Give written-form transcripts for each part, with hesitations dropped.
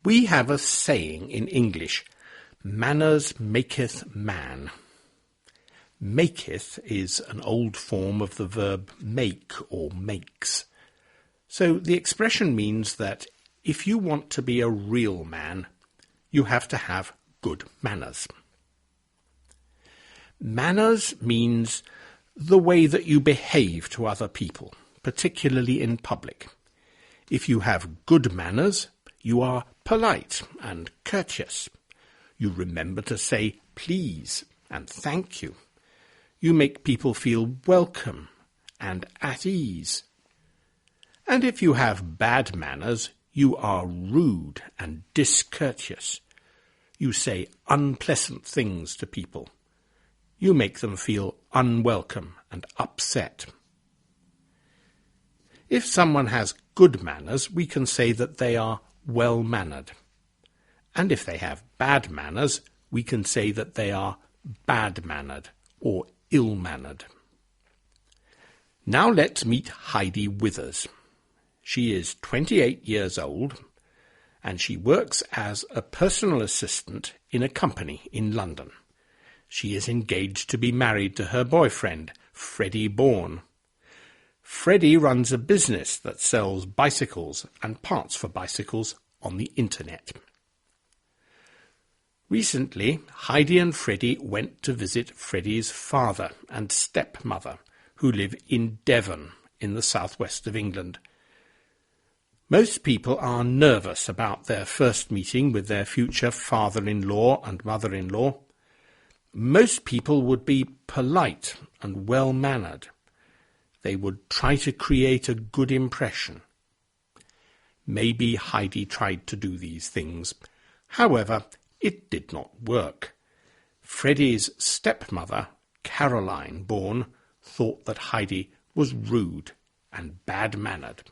We have a saying in English, manners maketh man. Maketh is an old form of the verb make or makes. So the expression means that if you want to be a real man, you have to have good manners. Manners means the way that you behave to other people, particularly in public. If you have good manners, you are polite and courteous. You remember to say please and thank you. You make people feel welcome and at ease. And if you have bad manners, you are rude and discourteous. You say unpleasant things to people. You make them feel unwelcome and upset. If someone has good manners, we can say that they are well-mannered. And if they have bad manners, we can say that they are bad-mannered or ill-mannered. Now let's meet Heidi Withers. She is 28 years old, and she works as a personal assistant in a company in London. She is engaged to be married to her boyfriend, Freddie Bourne. Freddie runs a business that sells bicycles and parts for bicycles on the internet. Recently, Heidi and Freddie went to visit Freddie's father and stepmother, who live in Devon in the southwest of England. Most people are nervous about their first meeting with their future father-in-law and mother-in-law. Most people would be polite and well-mannered. They would try to create a good impression. Maybe Heidi tried to do these things. However, it did not work. Freddie's stepmother, Caroline Bourne, thought that Heidi was rude and bad-mannered.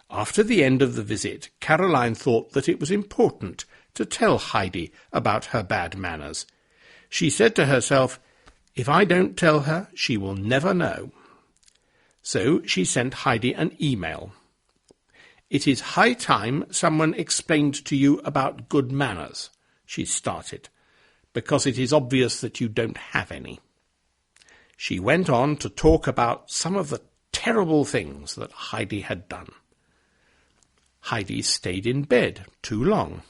After the end of the visit, Caroline thought that it was important to tell Heidi about her bad manners. She said to herself, "If I don't tell her, she will never know." So she sent Heidi an email. "It is high time someone explained to you about good manners," she started, "because it is obvious that you don't have any." She went on to talk about some of the terrible things that Heidi had done. Heidi stayed in bed too long.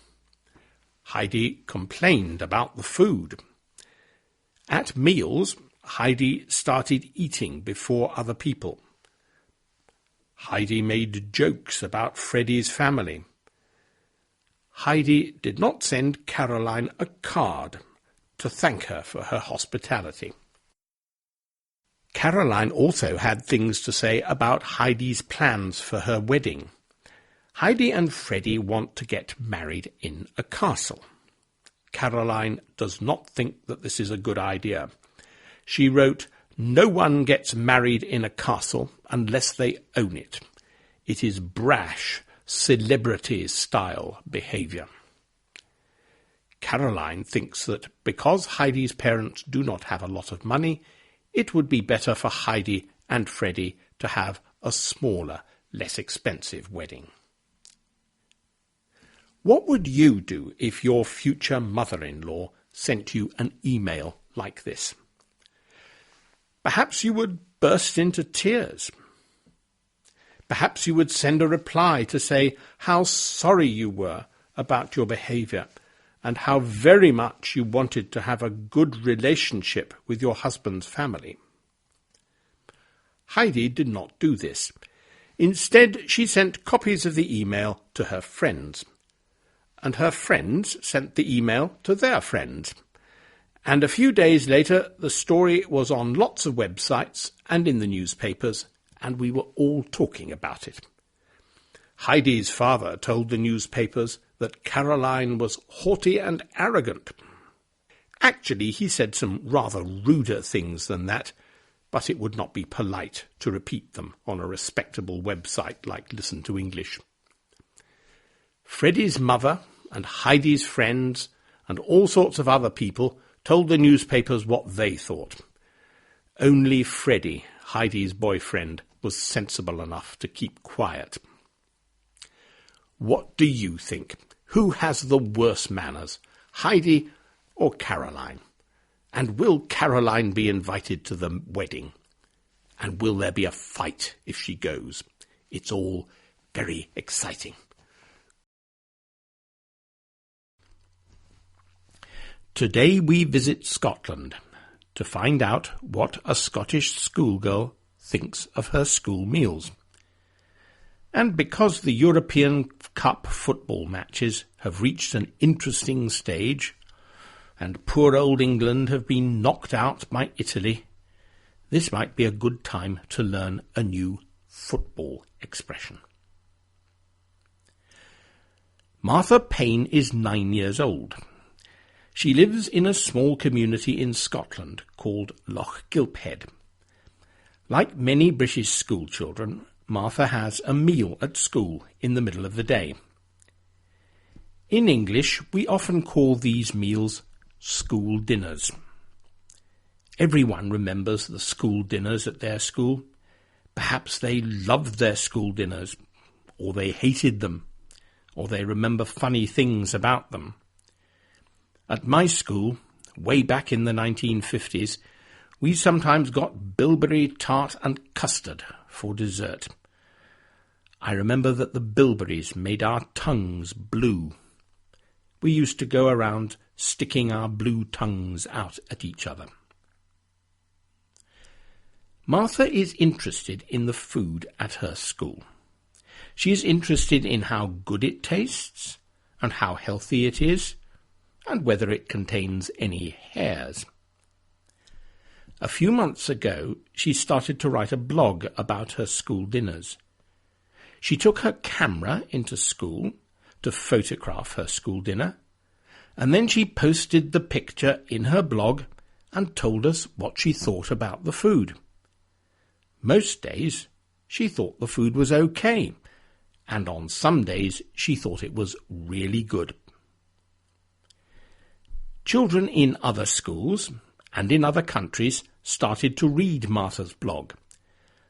Heidi complained about the food. At meals, Heidi started eating before other people. Heidi made jokes about Freddie's family. Heidi did not send Caroline a card to thank her for her hospitality. Caroline also had things to say about Heidi's plans for her wedding. Heidi and Freddie want to get married in a castle. Caroline does not think that this is a good idea. She wrote, "No one gets married in a castle unless they own it. It is brash, celebrity-style behaviour." Caroline thinks that because Heidi's parents do not have a lot of money, it would be better for Heidi and Freddie to have a smaller, less expensive wedding. What would you do if your future mother-in-law sent you an email like this? Perhaps you would burst into tears. Perhaps you would send a reply to say how sorry you were about your behaviour and how very much you wanted to have a good relationship with your husband's family. Heidi did not do this. Instead, she sent copies of the email to her friends, and her friends sent the email to their friends. And a few days later, the story was on lots of websites and in the newspapers, and we were all talking about it. Heidi's father told the newspapers that Caroline was haughty and arrogant. Actually, he said some rather ruder things than that, but it would not be polite to repeat them on a respectable website like Listen to English. Freddie's mother and Heidi's friends and all sorts of other people told the newspapers what they thought. Only Freddie, Heidi's boyfriend, was sensible enough to keep quiet. What do you think? Who has the worst manners, Heidi or Caroline? And will Caroline be invited to the wedding? And will there be a fight if she goes? It's all very exciting. Today we visit Scotland to find out what a Scottish schoolgirl thinks of her school meals. And because the European Cup football matches have reached an interesting stage, and poor old England have been knocked out by Italy, this might be a good time to learn a new football expression. Martha Payne is 9 years old. She lives in a small community in Scotland called Loch Gilphead. Like many British schoolchildren, Martha has a meal at school in the middle of the day. In English, we often call these meals school dinners. Everyone remembers the school dinners at their school. Perhaps they loved their school dinners, or they hated them, or they remember funny things about them. At my school, way back in the 1950s, we sometimes got bilberry tart and custard for dessert. I remember that the bilberries made our tongues blue. We used to go around sticking our blue tongues out at each other. Martha is interested in the food at her school. She is interested in how good it tastes, and how healthy it is, and whether it contains any hairs. A few months ago, she started to write a blog about her school dinners. She took her camera into school to photograph her school dinner, and then she posted the picture in her blog and told us what she thought about the food. Most days, she thought the food was okay, and on some days she thought it was really good. Children in other schools and in other countries started to read Martha's blog.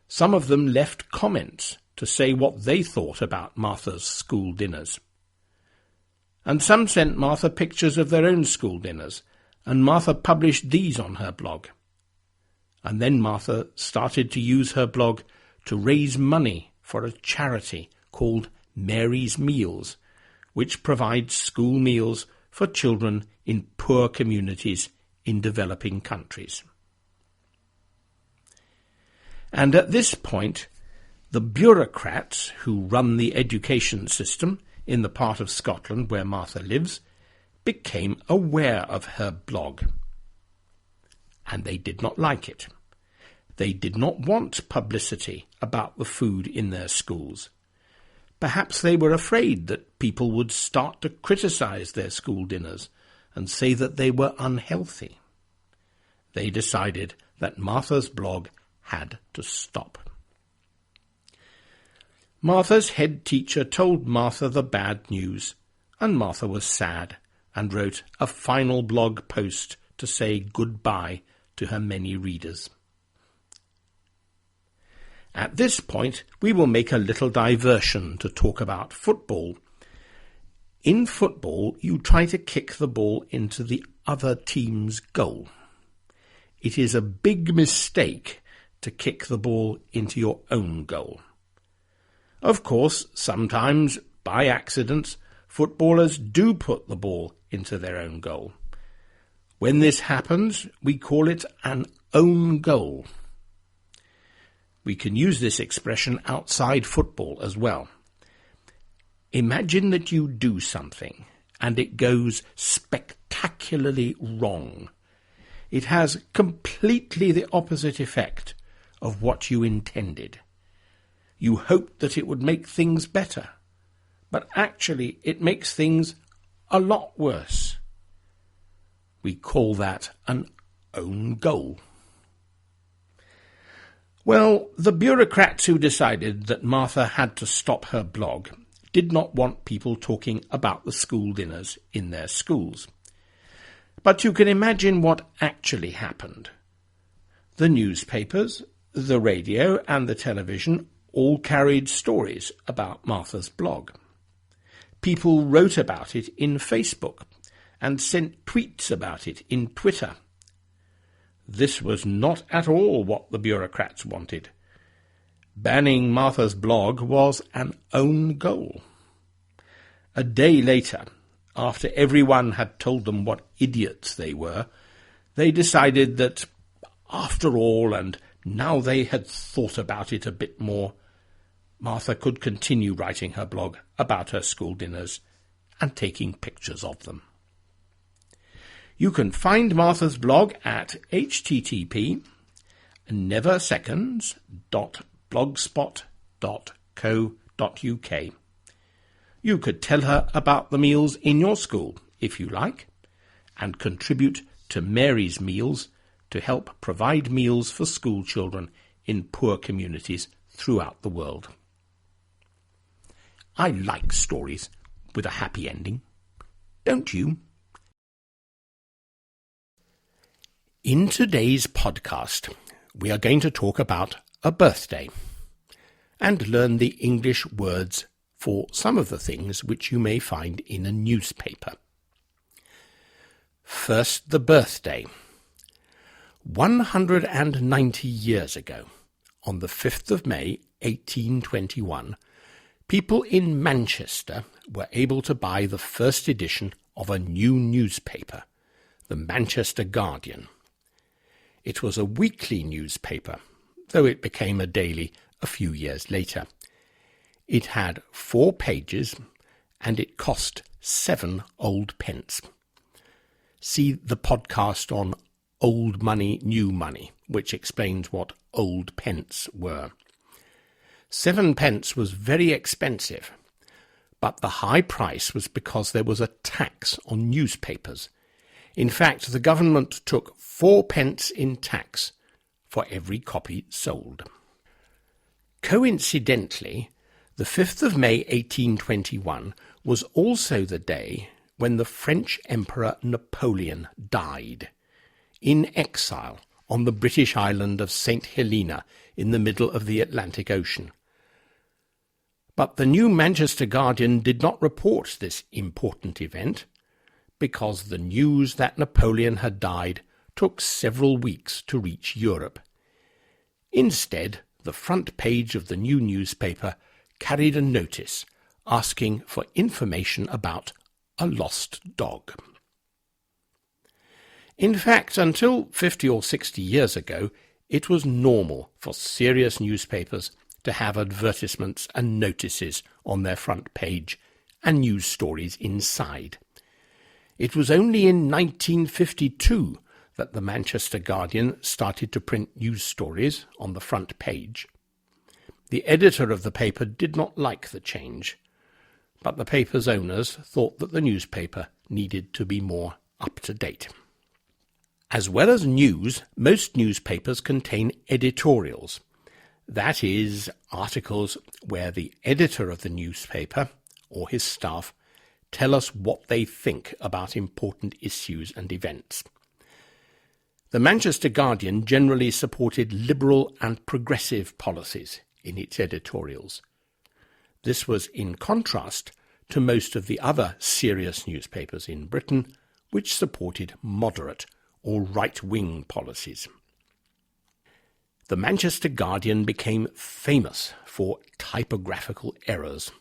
Some of them left comments to say what they thought about Martha's school dinners. And some sent Martha pictures of their own school dinners, and Martha published these on her blog. And then Martha started to use her blog to raise money for a charity called Mary's Meals, which provides school meals for children in poor communities in developing countries. And at this point, the bureaucrats who run the education system in the part of Scotland where Martha lives became aware of her blog. And they did not like it. They did not want publicity about the food in their schools. Perhaps they were afraid that people would start to criticize their school dinners and say that they were unhealthy. They decided that Martha's blog had to stop. Martha's head teacher told Martha the bad news, and Martha was sad and wrote a final blog post to say goodbye to her many readers. At this point, we will make a little diversion to talk about football. In football, you try to kick the ball into the other team's goal. It is a big mistake to kick the ball into your own goal. Of course, sometimes, by accident, footballers do put the ball into their own goal. When this happens, we call it an own goal. We can use this expression outside football as well. Imagine that you do something and it goes spectacularly wrong. It has completely the opposite effect of what you intended. You hoped that it would make things better, but actually it makes things a lot worse. We call that an own goal. Well, the bureaucrats who decided that Martha had to stop her blog did not want people talking about the school dinners in their schools. But you can imagine what actually happened. The newspapers, the radio and the television all carried stories about Martha's blog. People wrote about it in Facebook and sent tweets about it in Twitter. This was not at all what the bureaucrats wanted. Banning Martha's blog was an own goal. A day later, after everyone had told them what idiots they were, they decided that, after all, and now they had thought about it a bit more, Martha could continue writing her blog about her school dinners and taking pictures of them. You can find Martha's blog at http://neverseconds.blogspot.co.uk. You could tell her about the meals in your school, if you like, and contribute to Mary's Meals to help provide meals for school children in poor communities throughout the world. I like stories with a happy ending, don't you? In today's podcast, we are going to talk about a birthday and learn the English words for some of the things which you may find in a newspaper. First, the birthday. 190 years ago, on the 5th of May, 1821, people in Manchester were able to buy the first edition of a new newspaper, the Manchester Guardian. It was a weekly newspaper, though it became a daily a few years later. It had 4 pages, and it cost 7 old pence. See the podcast on Old Money, New Money, which explains what old pence were. 7 pence was very expensive, but the high price was because there was a tax on newspapers. In fact, the government took 4 pence in tax for every copy sold. Coincidentally, the 5th of May 1821 was also the day when the French Emperor Napoleon died, in exile on the British island of St. Helena in the middle of the Atlantic Ocean. But the new Manchester Guardian did not report this important event, because the news that Napoleon had died took several weeks to reach Europe. Instead, the front page of the new newspaper carried a notice asking for information about a lost dog. In fact, until 50 or 60 years ago, it was normal for serious newspapers to have advertisements and notices on their front page and news stories inside. It was only in 1952 that the Manchester Guardian started to print news stories on the front page. The editor of the paper did not like the change, but the paper's owners thought that the newspaper needed to be more up-to-date. As well as news, most newspapers contain editorials. That is, articles where the editor of the newspaper, or his staff, tell us what they think about important issues and events. The Manchester Guardian generally supported liberal and progressive policies in its editorials. This was in contrast to most of the other serious newspapers in Britain, which supported moderate or right-wing policies. The Manchester Guardian became famous for typographical errors,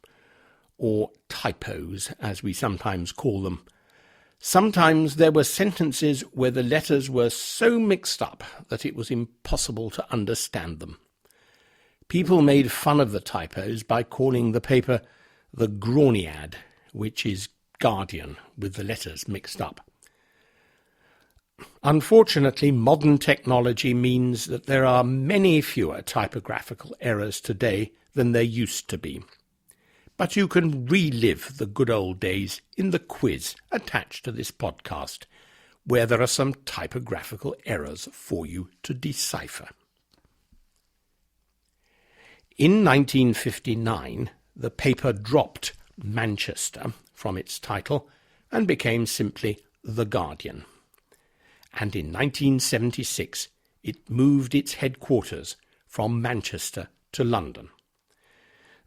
or typos, as we sometimes call them. Sometimes there were sentences where the letters were so mixed up that it was impossible to understand them. People made fun of the typos by calling the paper the Groniad, which is Guardian with the letters mixed up. Unfortunately, modern technology means that there are many fewer typographical errors today than there used to be. But you can relive the good old days in the quiz attached to this podcast, where there are some typographical errors for you to decipher. In 1959, the paper dropped Manchester from its title and became simply The Guardian. And in 1976, it moved its headquarters from Manchester to London.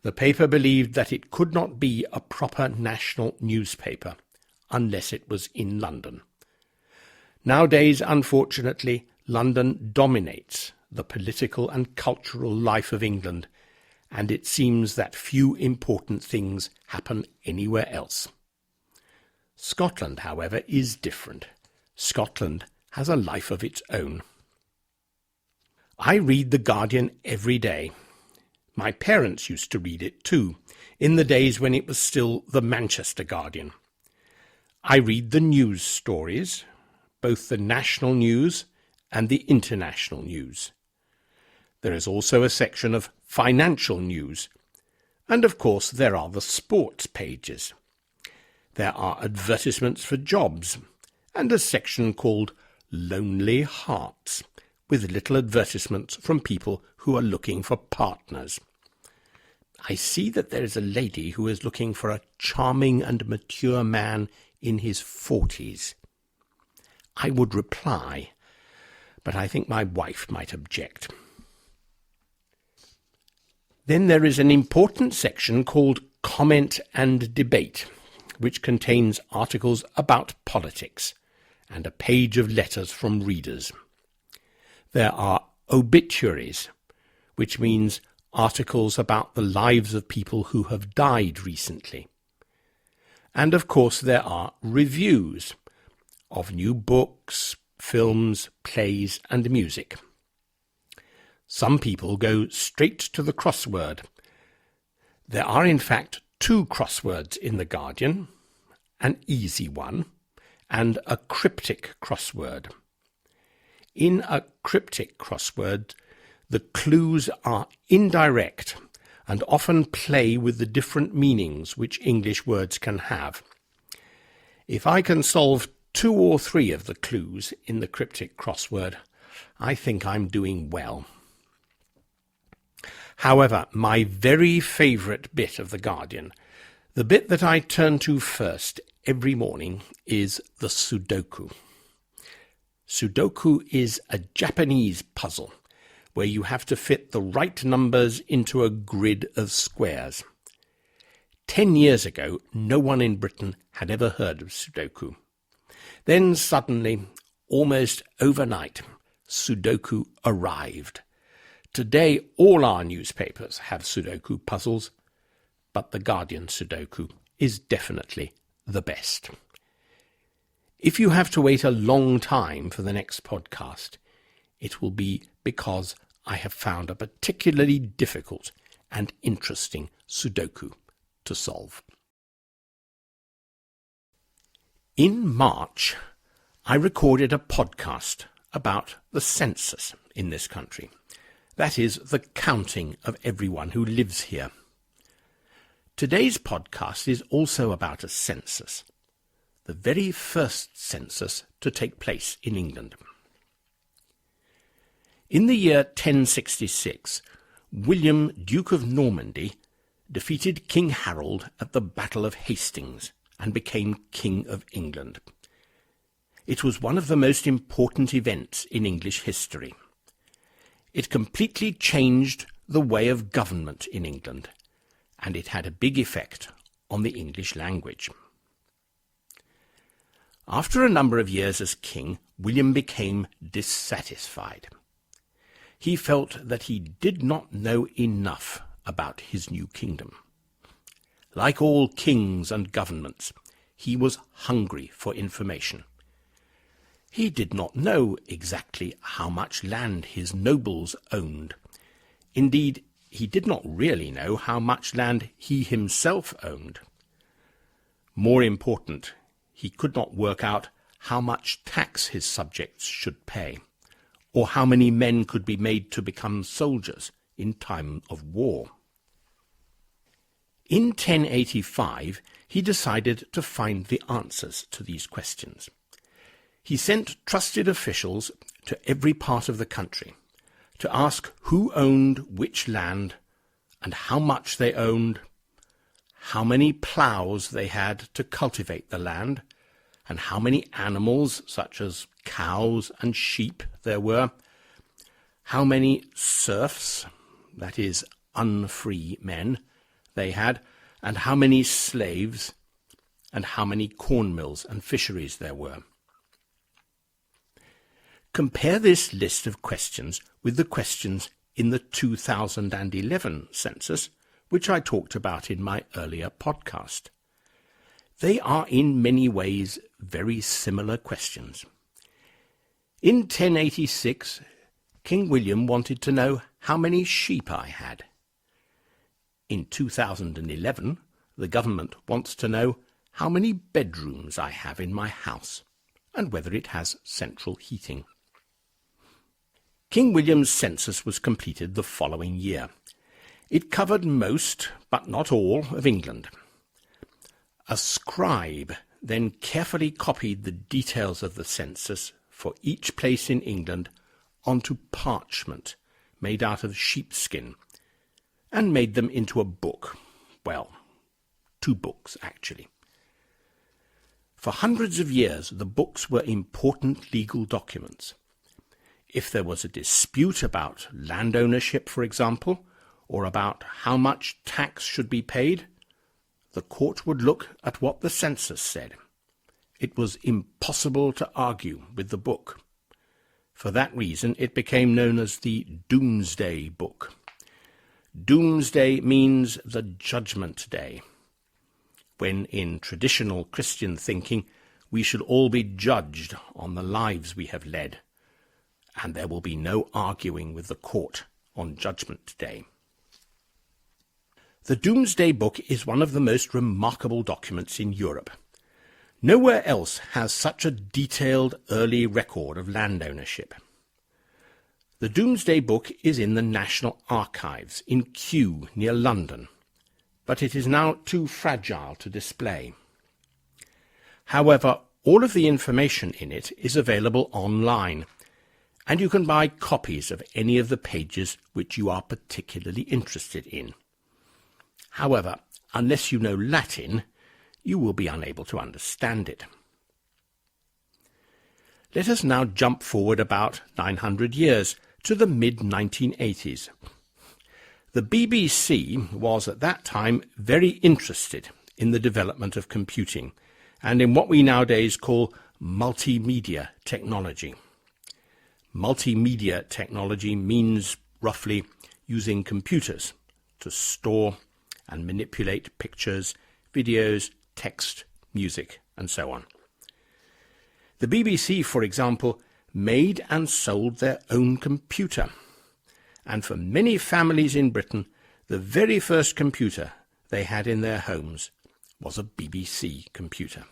The paper believed that it could not be a proper national newspaper unless it was in London. Nowadays, unfortunately, London dominates the political and cultural life of England, and it seems that few important things happen anywhere else. Scotland, however, is different. Scotland has a life of its own. I read The Guardian every day. My parents used to read it too, in the days when it was still the Manchester Guardian. I read the news stories, both the national news and the international news. There is also a section of financial news, and of course there are the sports pages. There are advertisements for jobs, and a section called Lonely Hearts, with little advertisements from people who are looking for partners. I see that there is a lady who is looking for a charming and mature man in his 40s. I would reply, but I think my wife might object. Then there is an important section called Comment and Debate, which contains articles about politics and a page of letters from readers. There are obituaries, which means articles about the lives of people who have died recently. And of course there are reviews of new books, films, plays and music. Some people go straight to the crossword. There are in fact 2 crosswords in The Guardian, an easy one and a cryptic crossword. In a cryptic crossword, the clues are indirect and often play with the different meanings which English words can have. If I can solve 2 or 3 of the clues in the cryptic crossword, I think I'm doing well. However, my very favourite bit of The Guardian, the bit that I turn to first every morning, is the Sudoku. Sudoku is a Japanese puzzle where you have to fit the right numbers into a grid of squares. 10 years ago, no one in Britain had ever heard of Sudoku. Then suddenly, almost overnight, Sudoku arrived. Today, all our newspapers have Sudoku puzzles, but The Guardian Sudoku is definitely the best. If you have to wait a long time for the next podcast, it will be because I have found a particularly difficult and interesting Sudoku to solve. In March, I recorded a podcast about the census in this country. That is, the counting of everyone who lives here. Today's podcast is also about a census, the very first census to take place in England. In the year 1066, William, Duke of Normandy, defeated King Harold at the Battle of Hastings and became King of England. It was one of the most important events in English history. It completely changed the way of government in England, and it had a big effect on the English language. After a number of years as king, William became dissatisfied. He felt that he did not know enough about his new kingdom. Like all kings and governments, he was hungry for information. He did not know exactly how much land his nobles owned. Indeed, he did not really know how much land he himself owned. More important, he could not work out how much tax his subjects should pay, or how many men could be made to become soldiers in time of war. In 1085, he decided to find the answers to these questions. He sent trusted officials to every part of the country to ask who owned which land and how much they owned, how many ploughs they had to cultivate the land, and how many animals, such as cows and sheep, there were, how many serfs, that is, unfree men, they had, and how many slaves, and how many corn mills and fisheries there were. Compare this list of questions with the questions in the 2011 census, which I talked about in my earlier podcast. They are in many ways very similar questions. In 1086, King William wanted to know how many sheep I had. In 2011, the government wants to know how many bedrooms I have in my house and whether it has central heating. King William's census was completed the following year. It covered most, but not all, of England. A scribe then carefully copied the details of the census for each place in England onto parchment made out of sheepskin and made them into a book. Well, 2 books, actually. For hundreds of years, the books were important legal documents. If there was a dispute about land ownership, for example, or about how much tax should be paid, the court would look at what the census said. It was impossible to argue with the book. For that reason, it became known as the Doomsday Book. Doomsday means the Judgment Day, when in traditional Christian thinking we should all be judged on the lives we have led, and there will be no arguing with the court on Judgment Day. The Doomsday Book is one of the most remarkable documents in Europe. Nowhere else has such a detailed early record of land ownership. The Doomsday Book is in the National Archives in Kew near London, but it is now too fragile to display. However, all of the information in it is available online, and you can buy copies of any of the pages which you are particularly interested in. However, unless you know Latin, you will be unable to understand it. Let us now jump forward about 900 years to the mid-1980s. The BBC was at that time very interested in the development of computing and in what we nowadays call multimedia technology. Multimedia technology means roughly using computers to store and manipulate pictures, videos, text, music, and so on. The BBC, for example, made and sold their own computer, and for many families in Britain, the very first computer they had in their homes was a BBC computer.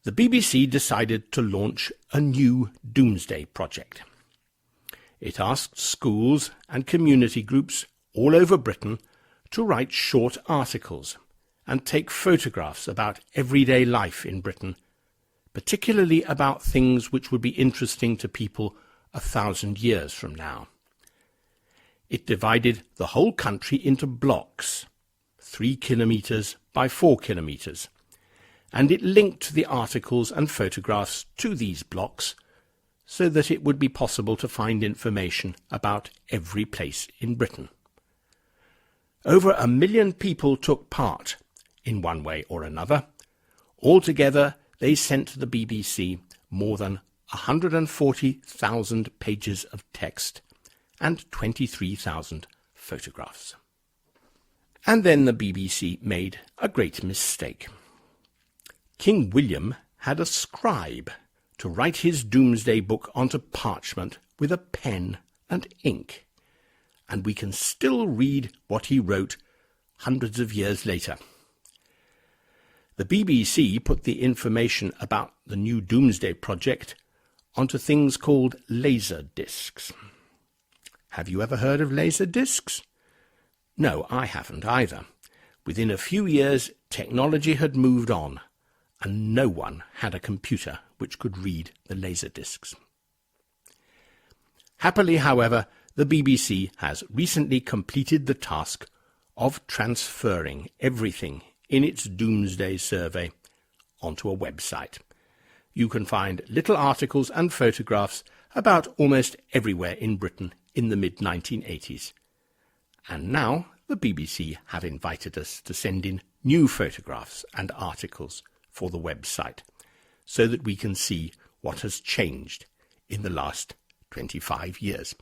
The BBC decided to launch a new Doomsday project. It asked schools and community groups all over Britain to write short articles and take photographs about everyday life in Britain, particularly about things which would be interesting to people 1,000 years from now. It divided the whole country into blocks, 3 kilometres by 4 kilometres, and it linked the articles and photographs to these blocks so that it would be possible to find information about every place in Britain. Over 1 million people took part, in one way or another. Altogether, they sent the BBC more than 140,000 pages of text and 23,000 photographs. And then the BBC made a great mistake. King William had a scribe to write his Doomsday Book onto parchment with a pen and ink, and we can still read what he wrote hundreds of years later. The BBC put the information about the new Doomsday Project onto things called laser discs. Have you ever heard of laser discs? No, I haven't either. Within a few years, technology had moved on, and no one had a computer which could read the laser discs. Happily, however, the BBC has recently completed the task of transferring everything in its Doomsday survey onto a website. You can find little articles and photographs about almost everywhere in Britain in the mid-1980s. And now the BBC have invited us to send in new photographs and articles for the website so that we can see what has changed in the last 25 years.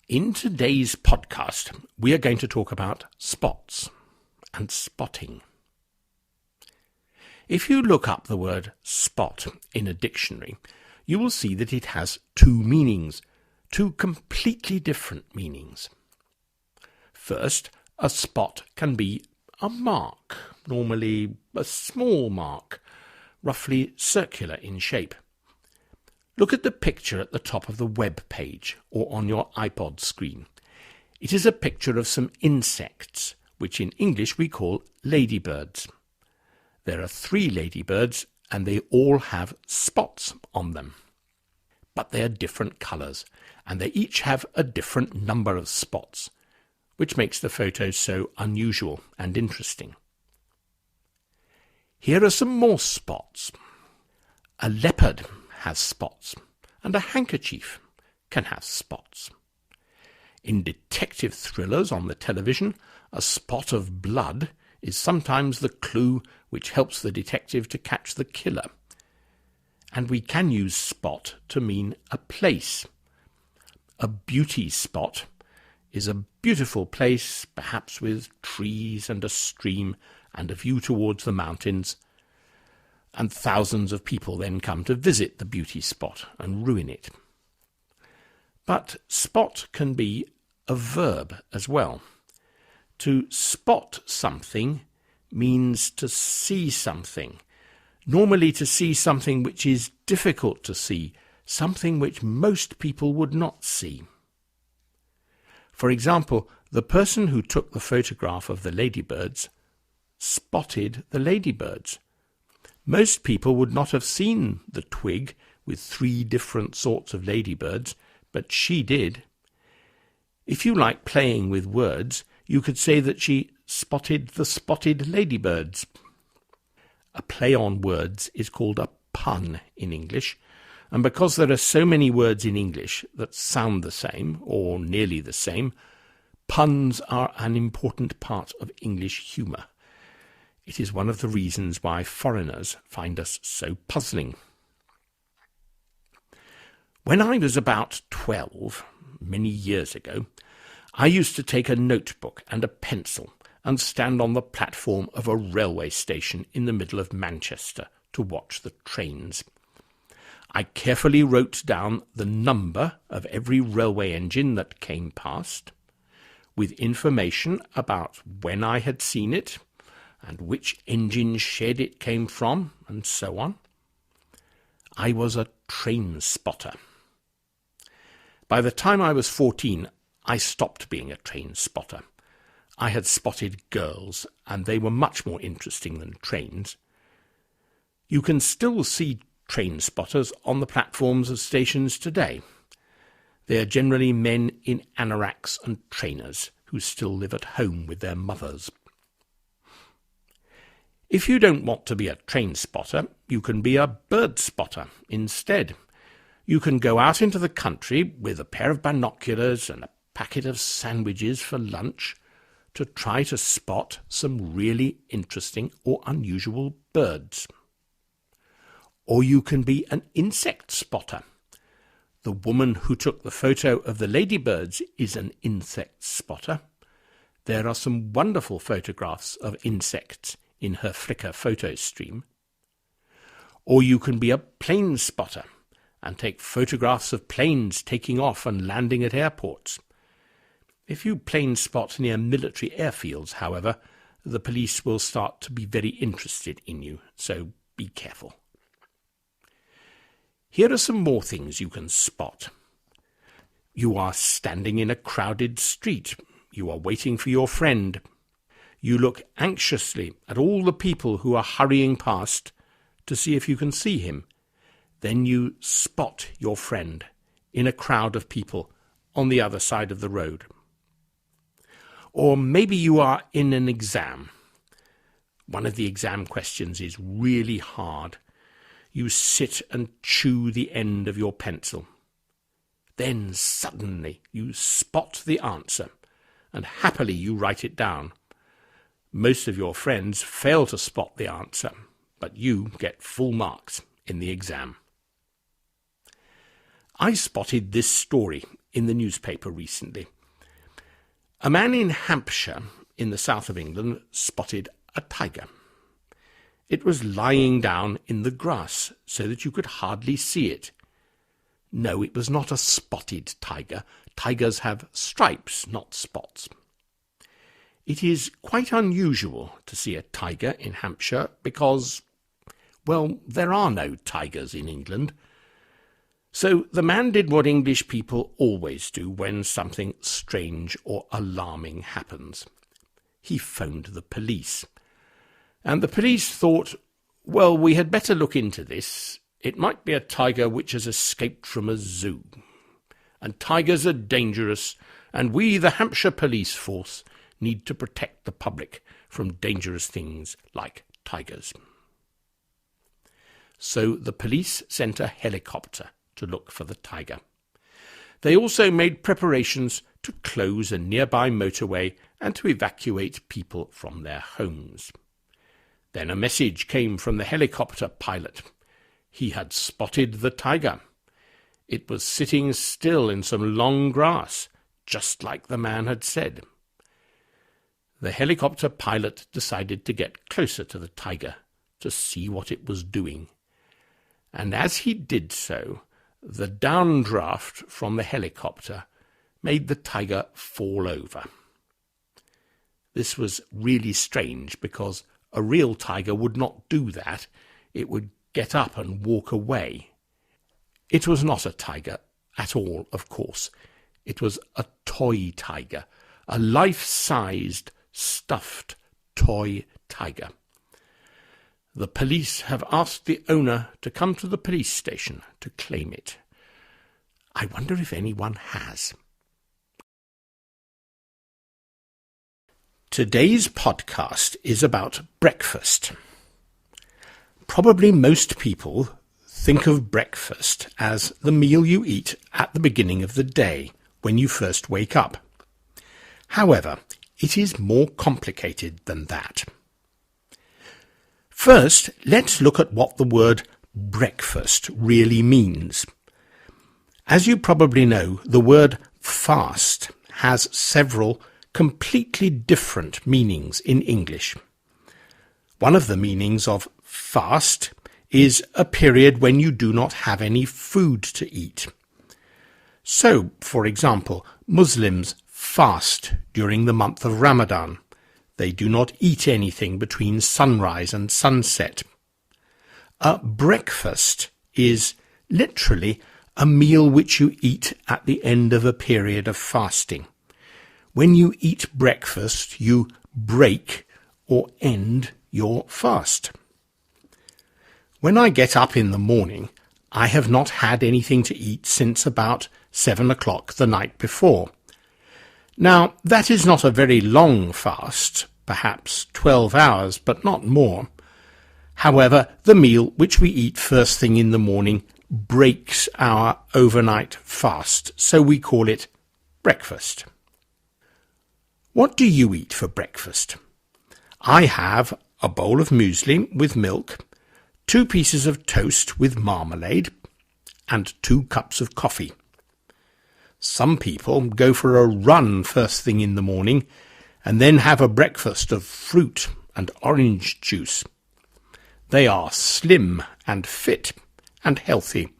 In today's podcast, we are going to talk about spots and spotting. If you look up the word spot in a dictionary, you will see that it has two meanings, two completely different meanings. First, a spot can be a mark, normally a small mark, roughly circular in shape. Look at the picture at the top of the web page or on your iPod screen. It is a picture of some insects, which in English we call ladybirds. There are 3 ladybirds and they all have spots on them. But they are different colours and they each have a different number of spots, which makes the photos so unusual and interesting. Here are some more spots. A leopard has spots, and a handkerchief can have spots. In detective thrillers on the television, a spot of blood is sometimes the clue which helps the detective to catch the killer. And we can use spot to mean a place. A beauty spot is a beautiful place, perhaps with trees and a stream and a view towards the mountains, and thousands of people then come to visit the beauty spot and ruin it. But spot can be a verb as well. To spot something means to see something, normally to see something which is difficult to see, something which most people would not see. For example, the person who took the photograph of the ladybirds spotted the ladybirds. Most people would not have seen the twig with 3 different sorts of ladybirds, but she did. If you like playing with words, you could say that she spotted the spotted ladybirds. A play on words is called a pun in English, and because there are so many words in English that sound the same, or nearly the same, puns are an important part of English humour. It is one of the reasons why foreigners find us so puzzling. When I was about 12, many years ago, I used to take a notebook and a pencil and stand on the platform of a railway station in the middle of Manchester to watch the trains. I carefully wrote down the number of every railway engine that came past, with information about when I had seen it, and which engine shed it came from, and so on. I was a train spotter. By the time I was 14, I stopped being a train spotter. I had spotted girls, and they were much more interesting than trains. You can still see train spotters on the platforms of stations today. They are generally men in anoraks and trainers who still live at home with their mothers. If you don't want to be a train spotter, you can be a bird spotter instead. You can go out into the country with a pair of binoculars and a packet of sandwiches for lunch to try to spot some really interesting or unusual birds. Or you can be an insect spotter. The woman who took the photo of the ladybirds is an insect spotter. There are some wonderful photographs of insects in her Flickr photo stream. Or you can be a plane spotter and take photographs of planes taking off and landing at airports. If you plane spot near military airfields, however, the police will start to be very interested in you, so be careful. Here are some more things you can spot. You are standing in a crowded street. You are waiting for your friend. You look anxiously at all the people who are hurrying past to see if you can see him. Then you spot your friend in a crowd of people on the other side of the road. Or maybe you are in an exam. One of the exam questions is really hard. You sit and chew the end of your pencil. Then suddenly you spot the answer, and happily you write it down. Most of your friends fail to spot the answer, but you get full marks in the exam. I spotted this story in the newspaper recently. A man in Hampshire, in the south of England, spotted a tiger. It was lying down in the grass so that you could hardly see it. No, it was not a spotted tiger. Tigers have stripes, not spots. It is quite unusual to see a tiger in Hampshire because, well, there are no tigers in England. So the man did what English people always do when something strange or alarming happens. He phoned the police. And the police thought, well, we had better look into this. It might be a tiger which has escaped from a zoo. And tigers are dangerous, and we, the Hampshire Police Force, need to protect the public from dangerous things like tigers. So the police sent a helicopter to look for the tiger. They also made preparations to close a nearby motorway and to evacuate people from their homes. Then a message came from the helicopter pilot. He had spotted the tiger. It was sitting still in some long grass, just like the man had said. The helicopter pilot decided to get closer to the tiger to see what it was doing. And as he did so, the downdraft from the helicopter made the tiger fall over. This was really strange because a real tiger would not do that. It would get up and walk away. It was not a tiger at all, of course. It was a toy tiger, a life-sized, stuffed toy tiger. The police have asked the owner to come to the police station to claim it. I wonder if anyone has. Today's podcast is about breakfast. Probably most people think of breakfast as the meal you eat at the beginning of the day when you first wake up. However, it is more complicated than that. First, let's look at what the word breakfast really means. As you probably know, the word fast has several completely different meanings in English. One of the meanings of fast is a period when you do not have any food to eat. So, for example, Muslims fast during the month of Ramadan. They do not eat anything between sunrise and sunset. A breakfast is literally a meal which you eat at the end of a period of fasting. When you eat breakfast, you break or end your fast. When I get up in the morning, I have not had anything to eat since about 7 o'clock the night before. Now, that is not a very long fast, perhaps 12 hours, but not more. However, the meal which we eat first thing in the morning breaks our overnight fast, so we call it breakfast. What do you eat for breakfast? I have a bowl of muesli with milk, 2 pieces of toast with marmalade, and 2 cups of coffee. Some people go for a run first thing in the morning and then have a breakfast of fruit and orange juice. They are slim and fit and healthy,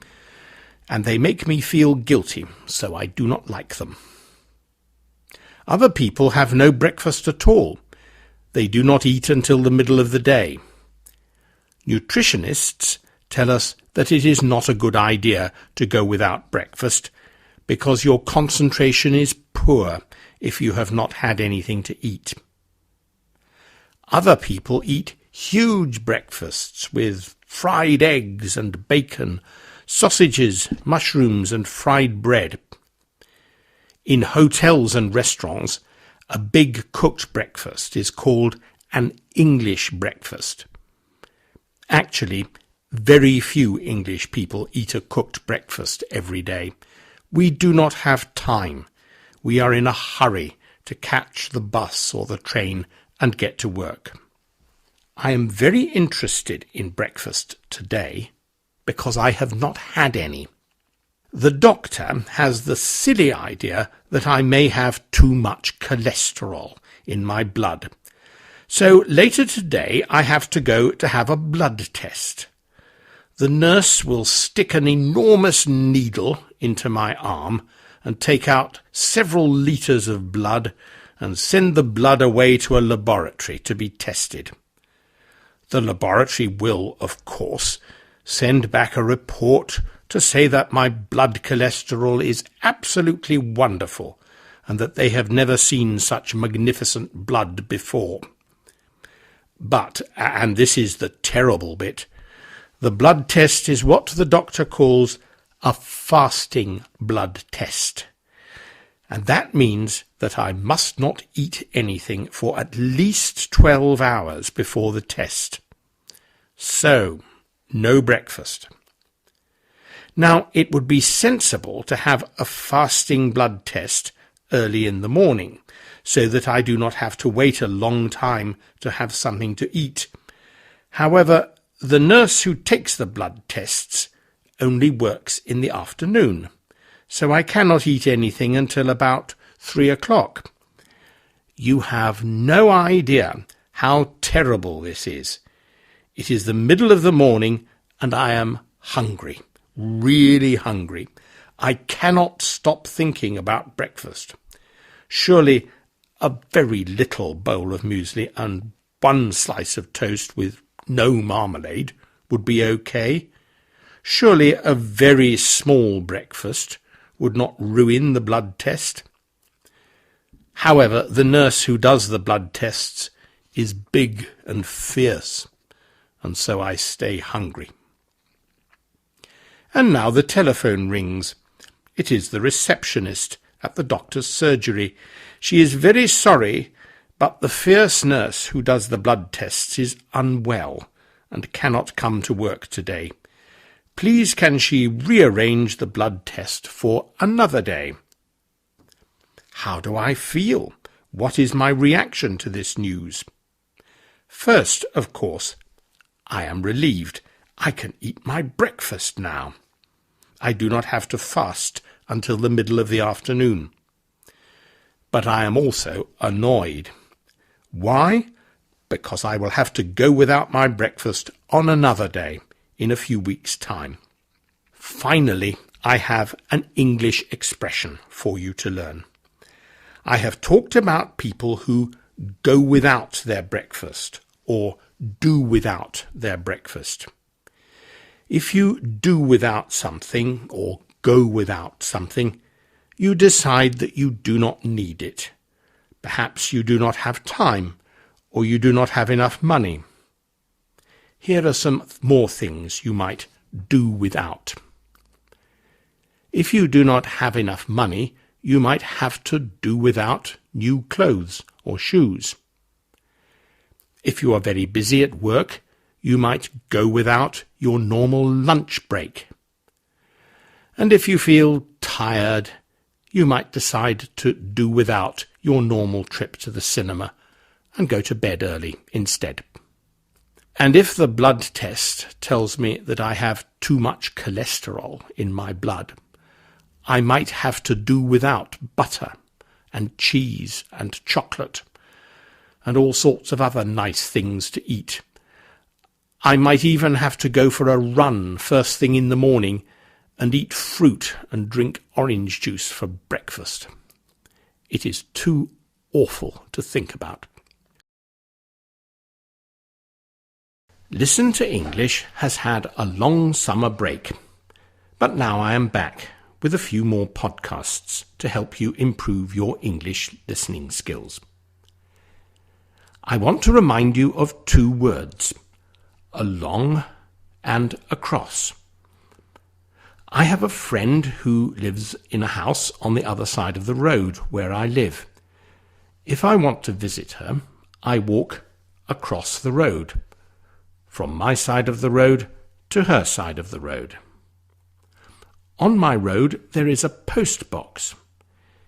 and they make me feel guilty, so I do not like them. Other people have no breakfast at all. They do not eat until the middle of the day. Nutritionists tell us that it is not a good idea to go without breakfast because your concentration is poor if you have not had anything to eat. Other people eat huge breakfasts with fried eggs and bacon, sausages, mushrooms and fried bread. In hotels and restaurants, a big cooked breakfast is called an English breakfast. Actually, very few English people eat a cooked breakfast every day. We do not have time. We are in a hurry to catch the bus or the train and get to work. I am very interested in breakfast today because I have not had any. The doctor has the silly idea that I may have too much cholesterol in my blood. So later today I have to go to have a blood test. The nurse will stick an enormous needle into my arm and take out several litres of blood and send the blood away to a laboratory to be tested. The laboratory will, of course, send back a report to say that my blood cholesterol is absolutely wonderful and that they have never seen such magnificent blood before. But, and this is the terrible bit, the blood test is what the doctor calls a fasting blood test. And that means that I must not eat anything for at least 12 hours before the test. So, no breakfast. Now, it would be sensible to have a fasting blood test early in the morning, so that I do not have to wait a long time to have something to eat. However, the nurse who takes the blood tests only works in the afternoon, so I cannot eat anything until about 3 o'clock. You have no idea how terrible this is. It is the middle of the morning and I am hungry, really hungry. I cannot stop thinking about breakfast. Surely a very little bowl of muesli and one slice of toast with no marmalade would be okay. Surely a very small breakfast would not ruin the blood test. However, the nurse who does the blood tests is big and fierce, and so I stay hungry. And now the telephone rings. It is the receptionist at the doctor's surgery. She is very sorry, but the fierce nurse who does the blood tests is unwell and cannot come to work today. Please can she rearrange the blood test for another day? How do I feel? What is my reaction to this news? First, of course, I am relieved. I can eat my breakfast now. I do not have to fast until the middle of the afternoon. But I am also annoyed. Why? Because I will have to go without my breakfast on another day in a few weeks' time. Finally, I have an English expression for you to learn. I have talked about people who go without their breakfast or do without their breakfast. If you do without something or go without something, you decide that you do not need it. Perhaps you do not have time, or you do not have enough money. Here are some more things you might do without. If you do not have enough money, you might have to do without new clothes or shoes. If you are very busy at work, you might go without your normal lunch break. And if you feel tired, you might decide to do without your normal trip to the cinema and go to bed early instead. And if the blood test tells me that I have too much cholesterol in my blood, I might have to do without butter and cheese and chocolate and all sorts of other nice things to eat. I might even have to go for a run first thing in the morning and eat fruit and drink orange juice for breakfast. It is too awful to think about. Listen to English has had a long summer break, but now I am back with a few more podcasts to help you improve your English listening skills. I want to remind you of two words, along and across. I have a friend who lives in a house on the other side of the road where I live. If I want to visit her, I walk across the road, from my side of the road to her side of the road. On my road there is a post box.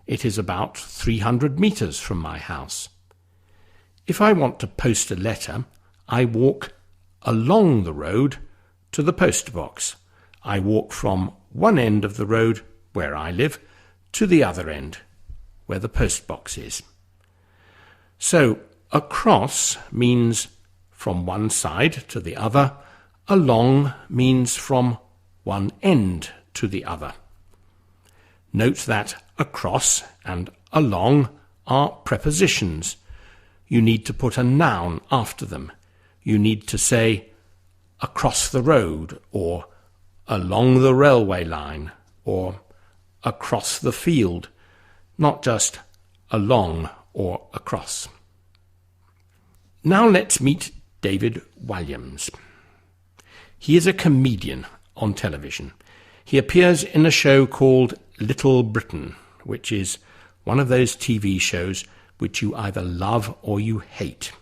It is about 300 metres from my house. If I want to post a letter, I walk along the road to the post box. I walk from one end of the road, where I live, to the other end, where the post box is. So, across means from one side to the other. Along means from one end to the other. Note that across and along are prepositions. You need to put a noun after them. You need to say across the road, or along the railway line, or across the field, not just along or across. Now let's meet David Walliams. He is a comedian on television. He appears in a show called Little Britain, which is one of those TV shows which you either love or you hate.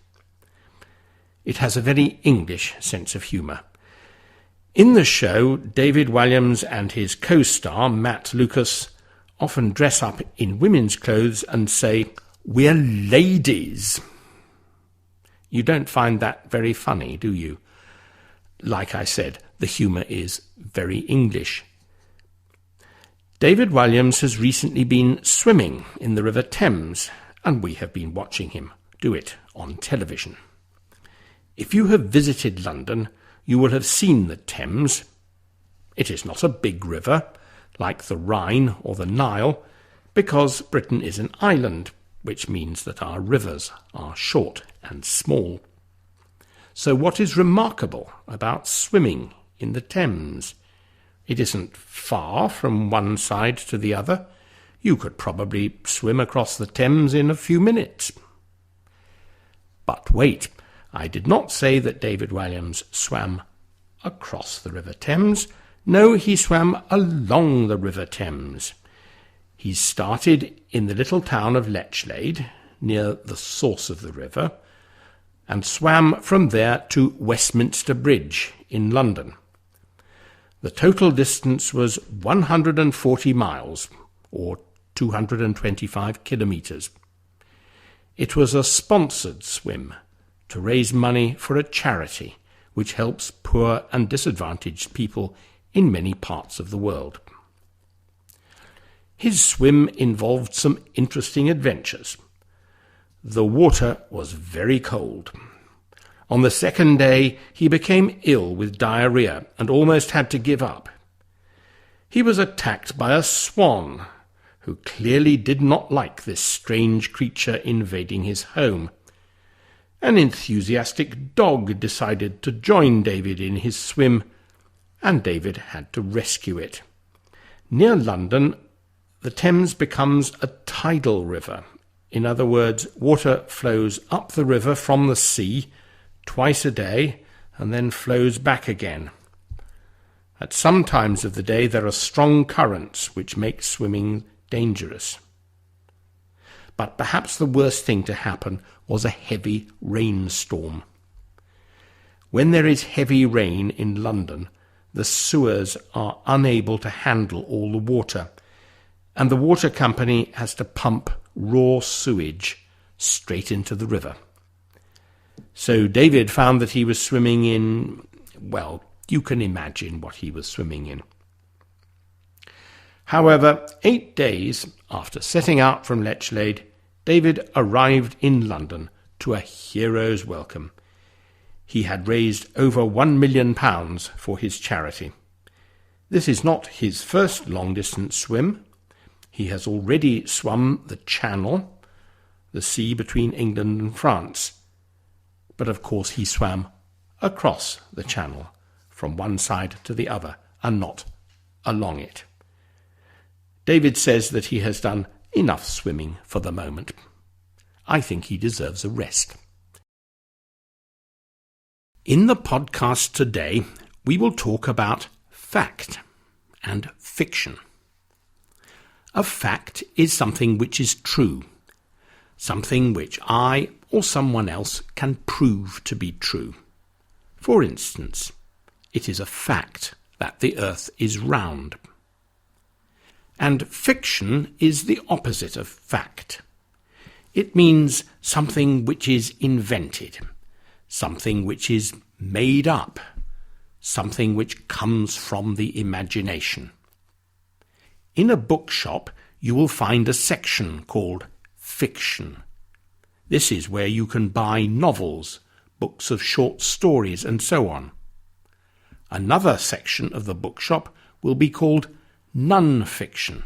It has a very English sense of humour. In the show, David Walliams and his co-star, Matt Lucas, often dress up in women's clothes and say, "We're ladies." You don't find that very funny, do you? Like I said, the humour is very English. David Walliams has recently been swimming in the River Thames, and we have been watching him do it on television. If you have visited London, you will have seen the Thames. It is not a big river, like the Rhine or the Nile, because Britain is an island, which means that our rivers are short and small. So what is remarkable about swimming in the Thames? It isn't far from one side to the other. You could probably swim across the Thames in a few minutes. But wait, I did not say that David Walliams swam across the River Thames. No, he swam along the River Thames. He started in the little town of Lechlade, near the source of the river, and swam from there to Westminster Bridge in London. The total distance was 140 miles, or 225 kilometres. It was a sponsored swim to raise money for a charity which helps poor and disadvantaged people in many parts of the world. His swim involved some interesting adventures. The water was very cold. On the second day, he became ill with diarrhea and almost had to give up. He was attacked by a swan, who clearly did not like this strange creature invading his home. An enthusiastic dog decided to join David in his swim, and David had to rescue it. Near London, the Thames becomes a tidal river. In other words, water flows up the river from the sea twice a day and then flows back again. At some times of the day there are strong currents which make swimming dangerous. But perhaps the worst thing to happen was a heavy rainstorm. When there is heavy rain in London, the sewers are unable to handle all the water, and the water company has to pump raw sewage straight into the river. So David found that he was swimming in, well, you can imagine what he was swimming in. However, 8 days after setting out from Lechlade, David arrived in London to a hero's welcome. He had raised over £1 million for his charity. This is not his first long-distance swim. He has already swum the Channel, the sea between England and France. But of course he swam across the Channel, from one side to the other, and not along it. David says that he has done enough swimming for the moment. I think he deserves a rest. In the podcast today, we will talk about fact and fiction. A fact is something which is true, something which I or someone else can prove to be true. For instance, it is a fact that the earth is round. And fiction is the opposite of fact. It means something which is invented, something which is made up, something which comes from the imagination. In a bookshop, you will find a section called fiction. This is where you can buy novels, books of short stories, and so on. Another section of the bookshop will be called non-fiction.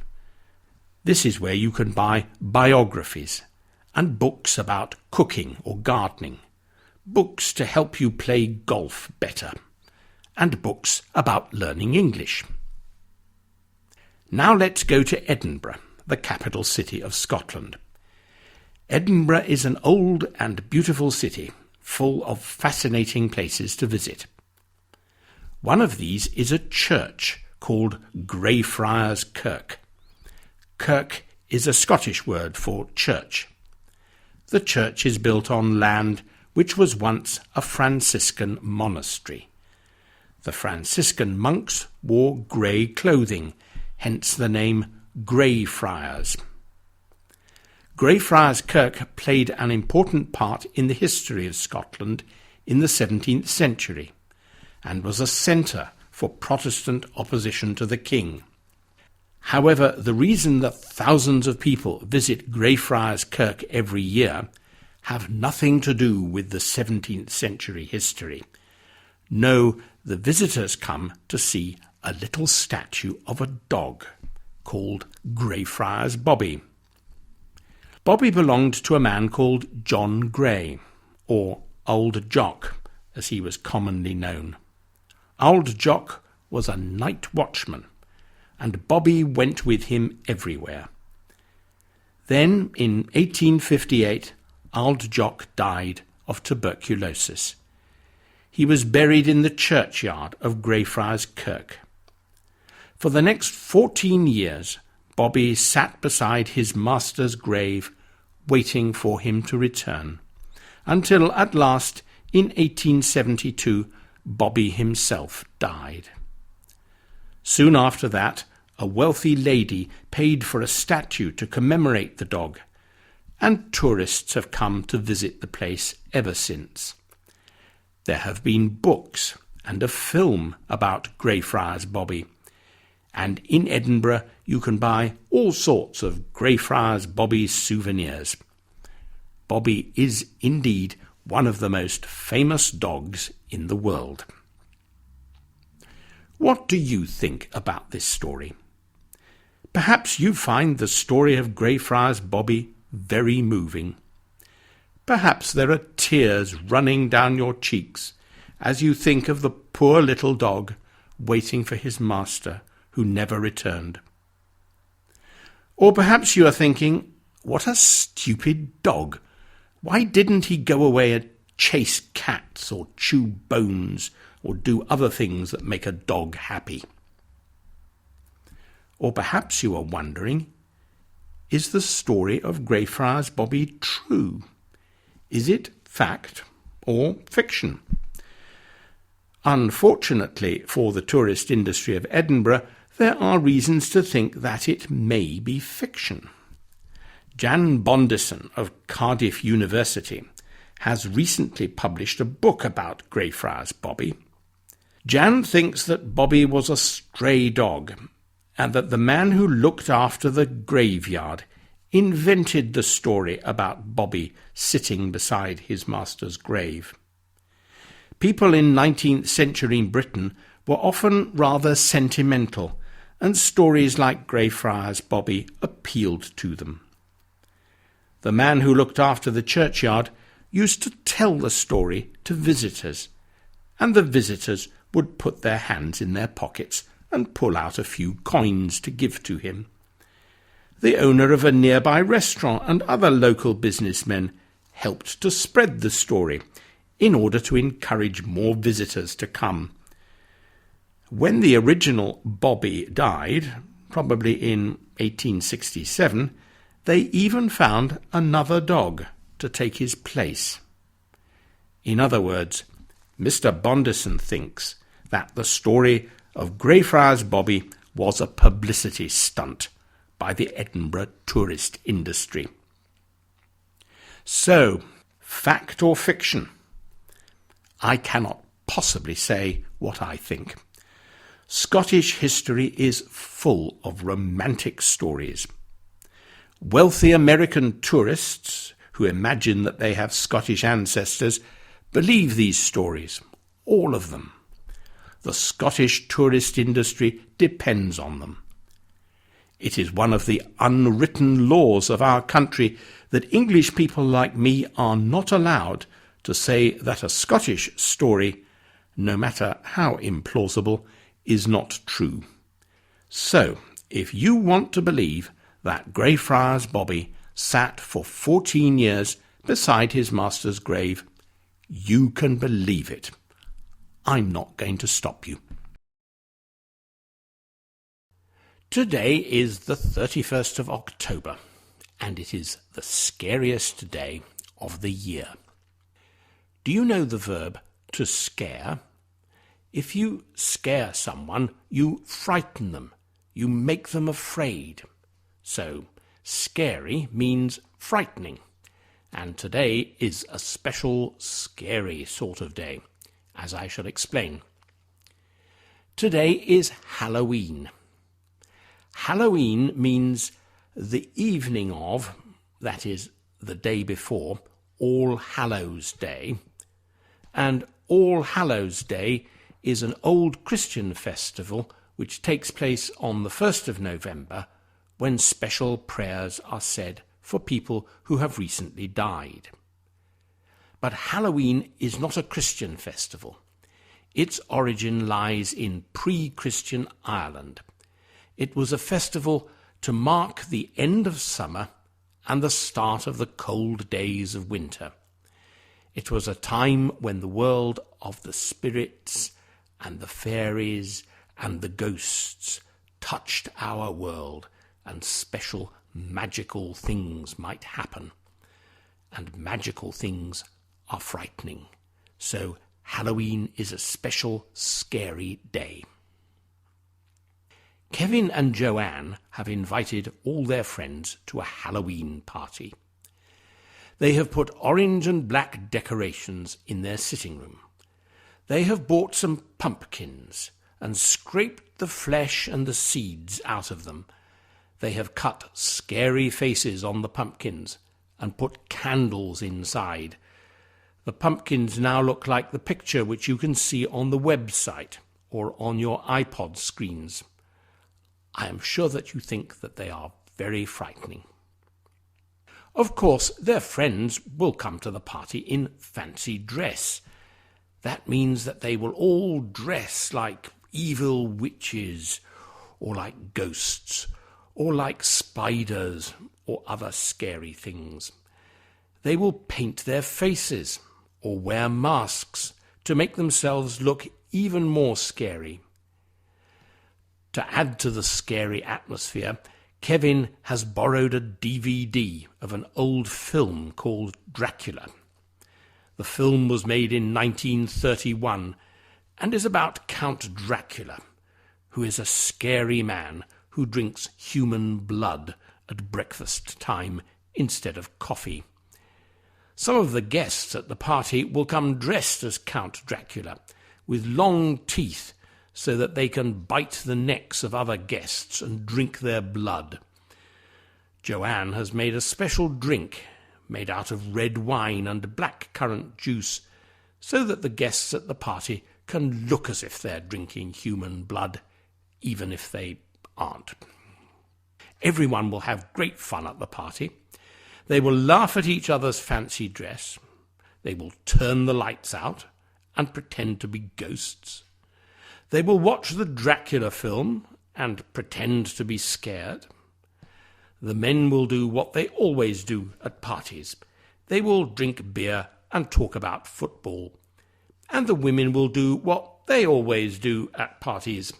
This is where you can buy biographies and books about cooking or gardening, books to help you play golf better, and books about learning English. Now let's go to Edinburgh, the capital city of Scotland. Edinburgh is an old and beautiful city, full of fascinating places to visit. One of these is a church called Greyfriars Kirk. Kirk is a Scottish word for church. The church is built on land which was once a Franciscan monastery. The Franciscan monks wore grey clothing, hence the name Greyfriars. Greyfriars Kirk played an important part in the history of Scotland in the 17th century and was a centre for Protestant opposition to the king. However, the reason that thousands of people visit Greyfriars Kirk every year have nothing to do with the 17th century history. No, the visitors come to see a little statue of a dog called Greyfriars Bobby. Bobby belonged to a man called John Grey, or Old Jock, as he was commonly known. Old Jock was a night watchman, and Bobby went with him everywhere. Then, in 1858, Old Jock died of tuberculosis. He was buried in the churchyard of Greyfriars Kirk. For the next 14 years, Bobby sat beside his master's grave, waiting for him to return, until at last, in 1872, Bobby himself died. Soon after that, a wealthy lady paid for a statue to commemorate the dog, and tourists have come to visit the place ever since. There have been books and a film about Greyfriars Bobby, and in Edinburgh you can buy all sorts of Greyfriars Bobby souvenirs. Bobby is indeed one of the most famous dogs in the world. What do you think about this story? Perhaps you find the story of Greyfriars Bobby very moving. Perhaps there are tears running down your cheeks as you think of the poor little dog waiting for his master who never returned. Or perhaps you are thinking, what a stupid dog! Why didn't he go away and chase cats or chew bones or do other things that make a dog happy? Or perhaps you are wondering, is the story of Greyfriars Bobby true? Is it fact or fiction? Unfortunately for the tourist industry of Edinburgh, there are reasons to think that it may be fiction. Jan Bondison of Cardiff University has recently published a book about Greyfriars Bobby. Jan thinks that Bobby was a stray dog, and that the man who looked after the graveyard invented the story about Bobby sitting beside his master's grave. People in 19th century Britain were often rather sentimental, and stories like Greyfriars Bobby appealed to them. The man who looked after the churchyard used to tell the story to visitors, and the visitors would put their hands in their pockets and pull out a few coins to give to him. The owner of a nearby restaurant and other local businessmen helped to spread the story in order to encourage more visitors to come. When the original Bobby died, probably in 1867, they even found another dog to take his place. In other words, Mr. Bondison thinks that the story of Greyfriars Bobby was a publicity stunt by the Edinburgh tourist industry. So, fact or fiction? I cannot possibly say what I think. Scottish history is full of romantic stories. Wealthy American tourists who imagine that they have Scottish ancestors believe these stories, all of them. The Scottish tourist industry depends on them. It is one of the unwritten laws of our country that English people like me are not allowed to say that a Scottish story, no matter how implausible, is not true. So, if you want to believe that Greyfriars Bobby sat for 14 years beside his master's grave, you can believe it. I'm not going to stop you. Today is the 31st of October, and it is the scariest day of the year. Do you know the verb to scare? If you scare someone, you frighten them. You make them afraid. So, scary means frightening. And today is a special, scary sort of day, as I shall explain. Today is Halloween. Halloween means the evening of, that is, the day before, All Hallows Day. And All Hallows Day is an old Christian festival which takes place on the 1st of November, when special prayers are said for people who have recently died. But Halloween is not a Christian festival. Its origin lies in pre-Christian Ireland. It was a festival to mark the end of summer and the start of the cold days of winter. It was a time when the world of the spirits and the fairies and the ghosts touched our world, and special magical things might happen. And magical things are frightening. So Halloween is a special, scary day. Kevin and Joanne have invited all their friends to a Halloween party. They have put orange and black decorations in their sitting room. They have bought some pumpkins and scraped the flesh and the seeds out of them. They have cut scary faces on the pumpkins and put candles inside. The pumpkins now look like the picture which you can see on the website or on your iPod screens. I am sure that you think that they are very frightening. Of course, their friends will come to the party in fancy dress. That means that they will all dress like evil witches, or like ghosts, or like spiders, or other scary things. They will paint their faces, or wear masks, to make themselves look even more scary. To add to the scary atmosphere, Kevin has borrowed a DVD of an old film called Dracula. The film was made in 1931 and is about Count Dracula, who is a scary man who drinks human blood at breakfast time instead of coffee. Some of the guests at the party will come dressed as Count Dracula, with long teeth, so that they can bite the necks of other guests and drink their blood. Joanne has made a special drink made out of red wine and black currant juice, so that the guests at the party can look as if they're drinking human blood, even if they aren't. Everyone will have great fun at the party. They will laugh at each other's fancy dress. They will turn the lights out and pretend to be ghosts. They will watch the Dracula film and pretend to be scared. The men will do what they always do at parties. They will drink beer and talk about football. And the women will do what they always do at parties.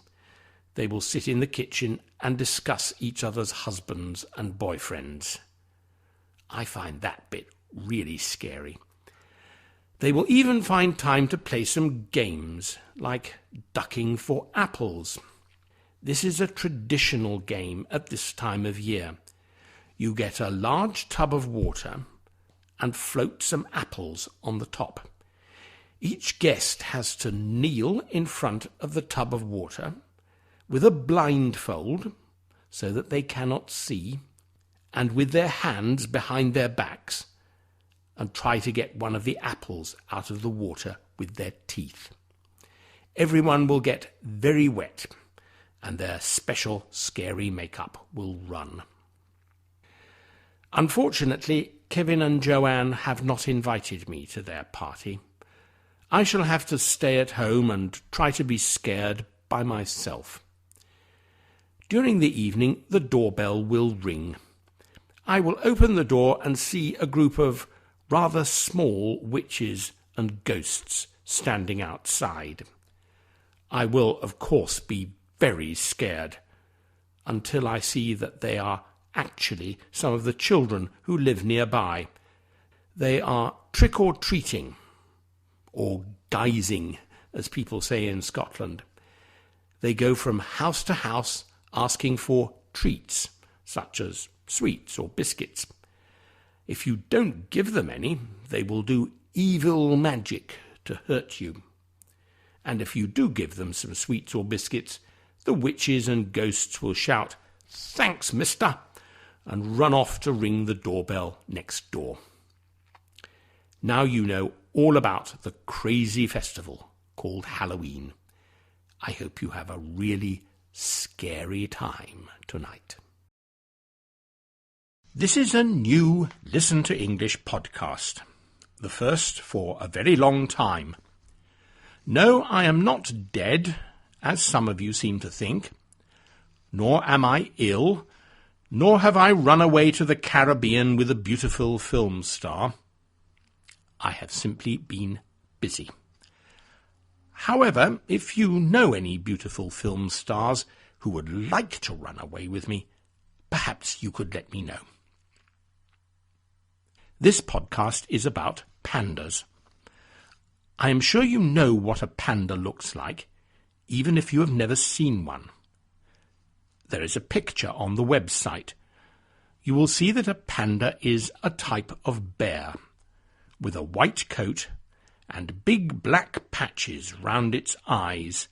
They will sit in the kitchen and discuss each other's husbands and boyfriends. I find that bit really scary. They will even find time to play some games, like ducking for apples. This is a traditional game at this time of year. You get a large tub of water and float some apples on the top. Each guest has to kneel in front of the tub of water with a blindfold so that they cannot see, and with their hands behind their backs, and try to get one of the apples out of the water with their teeth. Everyone will get very wet, and their special scary makeup will run. Unfortunately, Kevin and Joanne have not invited me to their party. I shall have to stay at home and try to be scared by myself. During the evening, the doorbell will ring. I will open the door and see a group of rather small witches and ghosts standing outside. I will, of course, be very scared until I see that they are actually some of the children who live nearby. They are trick-or-treating, or guising, as people say in Scotland. They go from house to house asking for treats, such as sweets or biscuits. If you don't give them any, they will do evil magic to hurt you. And if you do give them some sweets or biscuits, the witches and ghosts will shout, "Thanks, mister," and run off to ring the doorbell next door. Now you know all about the crazy festival called Halloween. I hope you have a really scary time tonight. This is a new Listen to English podcast, the first for a very long time. No, I am not dead, as some of you seem to think, nor am I ill, nor have I run away to the Caribbean with a beautiful film star. I have simply been busy. However, if you know any beautiful film stars who would like to run away with me, perhaps you could let me know. This podcast is about pandas. I am sure you know what a panda looks like, even if you have never seen one. There is a picture on the website. You will see that a panda is a type of bear, with a white coat and big black patches round its eyes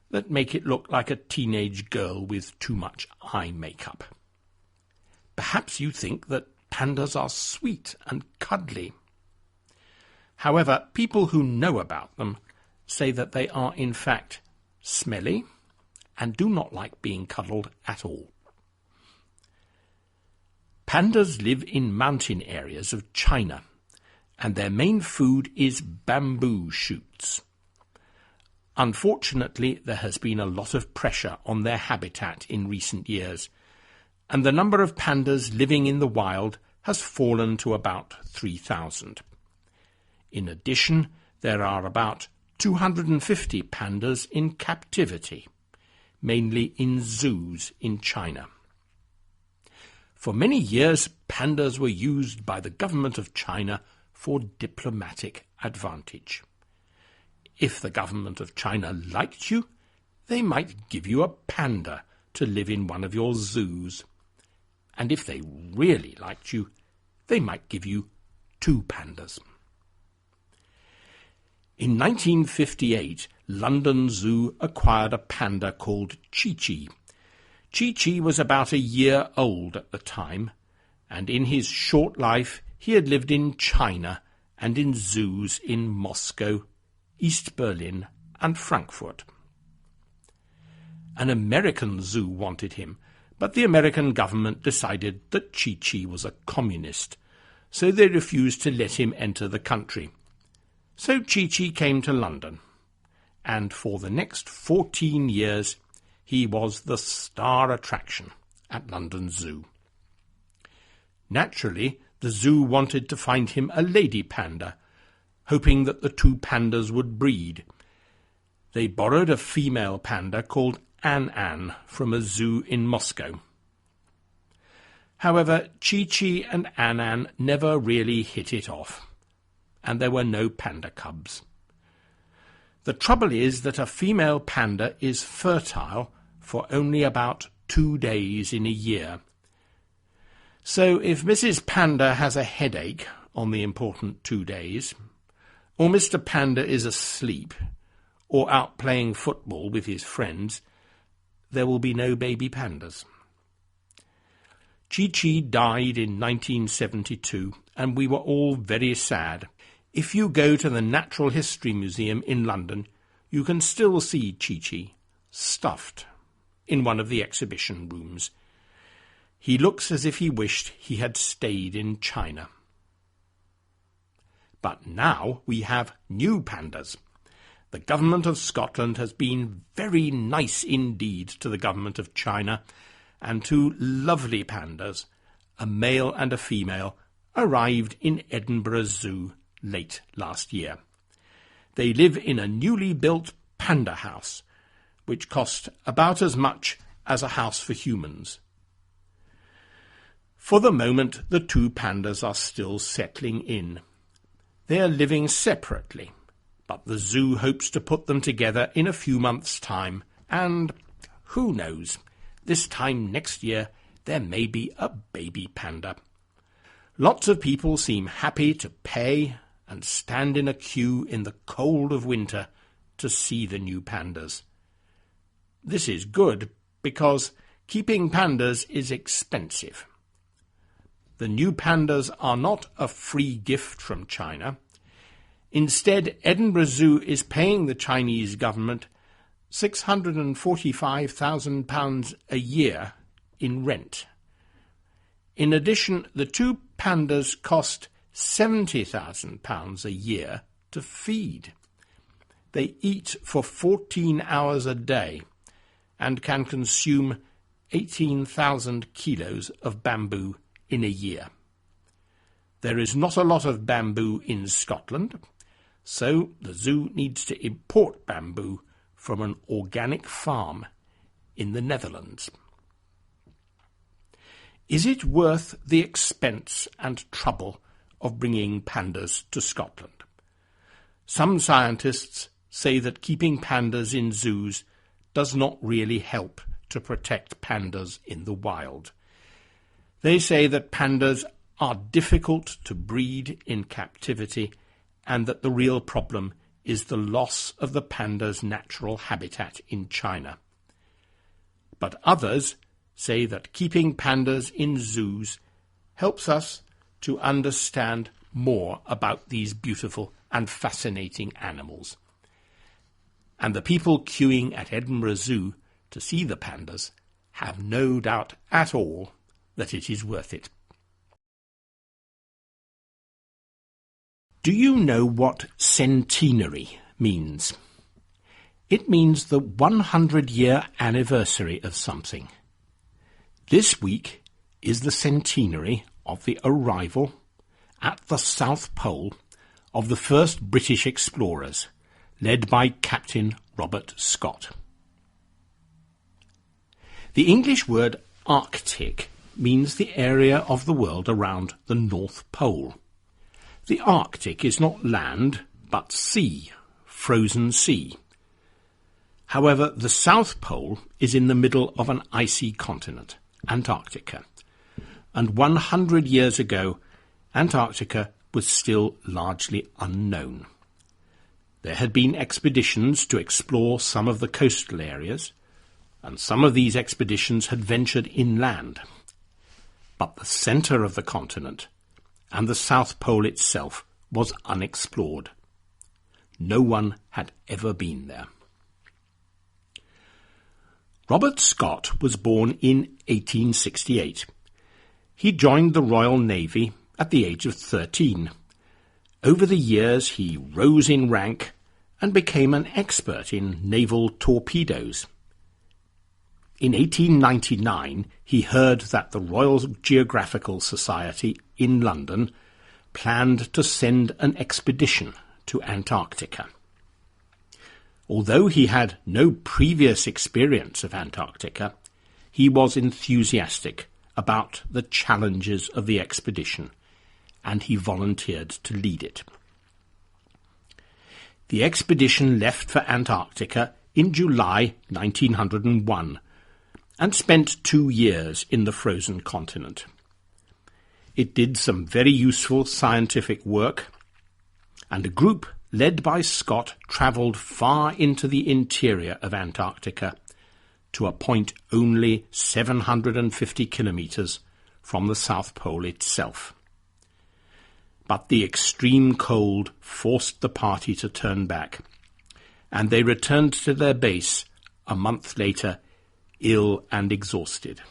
that make it look like a teenage girl with too much eye makeup. Perhaps you think that pandas are sweet and cuddly. However, people who know about them say that they are in fact smelly and do not like being cuddled at all. Pandas live in mountain areas of China, and their main food is bamboo shoots. Unfortunately, there has been a lot of pressure on their habitat in recent years, and the number of pandas living in the wild has fallen to about 3,000. In addition, there are about 250 pandas in captivity, mainly in zoos in China. For many years, pandas were used by the government of China for diplomatic advantage. If the government of China liked you, they might give you a panda to live in one of your zoos. And if they really liked you, they might give you 2 pandas. In 1958, London Zoo acquired a panda called Chi-Chi. Chi-Chi was about a year old at the time, and in his short life he had lived in China and in zoos in Moscow, East Berlin and Frankfurt. An American zoo wanted him, but the American government decided that Chi-Chi was a communist, so they refused to let him enter the country. So Chi-Chi came to London, and for the next 14 years he was the star attraction at London Zoo. Naturally, the zoo wanted to find him a lady panda, hoping that the 2 pandas would breed. They borrowed a female panda called An from a zoo in Moscow. However, Chi-Chi and An never really hit it off, and there were no panda cubs. The trouble is that a female panda is fertile for only about 2 days in a year. So if Mrs. Panda has a headache on the important 2 days, or Mr. Panda is asleep, or out playing football with his friends, there will be no baby pandas. Chi-Chi died in 1972, and we were all very sad. If you go to the Natural History Museum in London, you can still see Chi-Chi, stuffed, in one of the exhibition rooms. He looks as if he wished he had stayed in China. But now we have new pandas. The government of Scotland has been very nice indeed to the government of China, and 2 lovely pandas, a male and a female, arrived in Edinburgh Zoo late last year. They live in a newly built panda house, which cost about as much as a house for humans. For the moment, the 2 pandas are still settling in. They are living separately, but the zoo hopes to put them together in a few months' time, and who knows, this time next year there may be a baby panda. Lots of people seem happy to pay and stand in a queue in the cold of winter to see the new pandas. This is good because keeping pandas is expensive. The new pandas are not a free gift from China. Instead, Edinburgh Zoo is paying the Chinese government £645,000 a year in rent. In addition, the 2 pandas cost £70,000 a year to feed. They eat for 14 hours a day and can consume 18,000 kilos of bamboo in a year. There is not a lot of bamboo in Scotland, so the zoo needs to import bamboo from an organic farm in the Netherlands. Is it worth the expense and trouble of bringing pandas to Scotland? Some scientists say that keeping pandas in zoos does not really help to protect pandas in the wild. They say that pandas are difficult to breed in captivity and that the real problem is the loss of the panda's natural habitat in China. But others say that keeping pandas in zoos helps us to understand more about these beautiful and fascinating animals. And the people queuing at Edinburgh Zoo to see the pandas have no doubt at all that it is worth it. Do you know what centenary means? It means the 100-year anniversary of something. This week is the centenary of the arrival at the South Pole of the first British explorers, led by Captain Robert Scott. The English word Arctic means the area of the world around the North Pole. The Arctic is not land, but sea, frozen sea. However, the South Pole is in the middle of an icy continent, Antarctica, and 100 years ago, Antarctica was still largely unknown. There had been expeditions to explore some of the coastal areas, and some of these expeditions had ventured inland. But the centre of the continent and the South Pole itself was unexplored. No one had ever been there. Robert Scott was born in 1868. He joined the Royal Navy at the age of 13. Over the years he rose in rank and became an expert in naval torpedoes. In 1899 he heard that the Royal Geographical Society in London planned to send an expedition to Antarctica. Although he had no previous experience of Antarctica, he was enthusiastic about the challenges of the expedition, and he volunteered to lead it. The expedition left for Antarctica in July 1901, and spent 2 years in the frozen continent. It did some very useful scientific work, and a group led by Scott travelled far into the interior of Antarctica to a point only 750 kilometres from the South Pole itself. But the extreme cold forced the party to turn back, and they returned to their base a month later, ill and exhausted.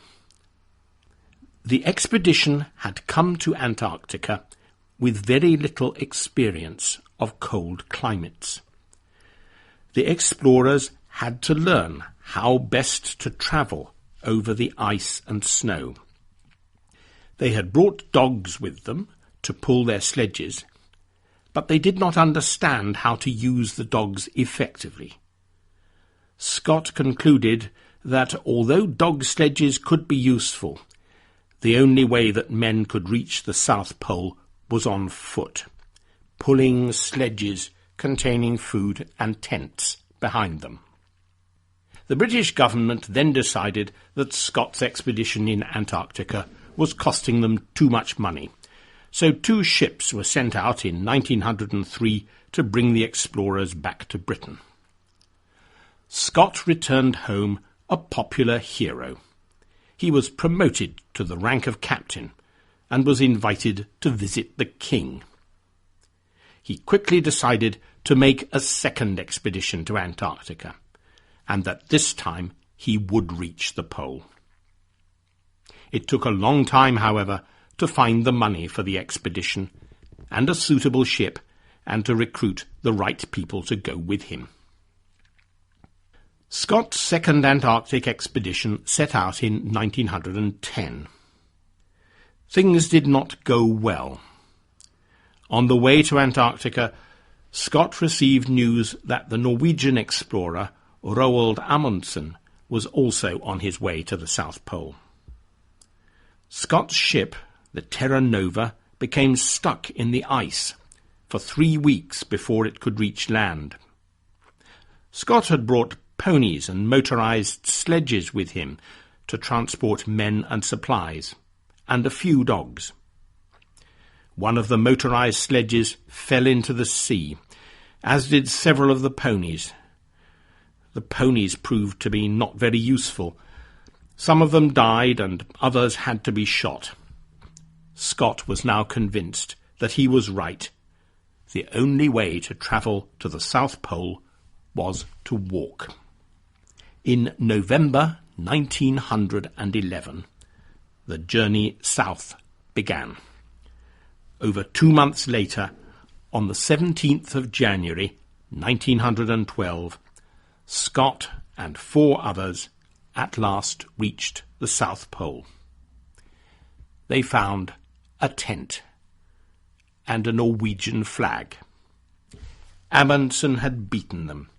The expedition had come to Antarctica with very little experience of cold climates. The explorers had to learn how best to travel over the ice and snow. They had brought dogs with them to pull their sledges, but they did not understand how to use the dogs effectively. Scott concluded that although dog sledges could be useful, the only way that men could reach the South Pole was on foot, pulling sledges containing food and tents behind them. The British government then decided that Scott's expedition in Antarctica was costing them too much money, so 2 ships were sent out in 1903 to bring the explorers back to Britain. Scott returned home a popular hero. He was promoted to the rank of captain and was invited to visit the king. He quickly decided to make a second expedition to Antarctica, and that this time he would reach the pole. It took a long time, however, to find the money for the expedition and a suitable ship, and to recruit the right people to go with him. Scott's second Antarctic expedition set out in 1910. Things did not go well. On the way to Antarctica, Scott received news that the Norwegian explorer Roald Amundsen was also on his way to the South Pole. Scott's ship, the Terra Nova, became stuck in the ice for 3 weeks before it could reach land. Scott had brought ponies and motorized sledges with him to transport men and supplies, and a few dogs. One of the motorized sledges fell into the sea, as did several of the ponies. The ponies proved to be not very useful. Some of them died and others had to be shot. Scott was now convinced that he was right. The only way to travel to the South Pole was to walk. In November 1911, the journey south began. Over 2 months later, on the 17th of January 1912, Scott and 4 others at last reached the South Pole. They found a tent and a Norwegian flag. Amundsen had beaten them.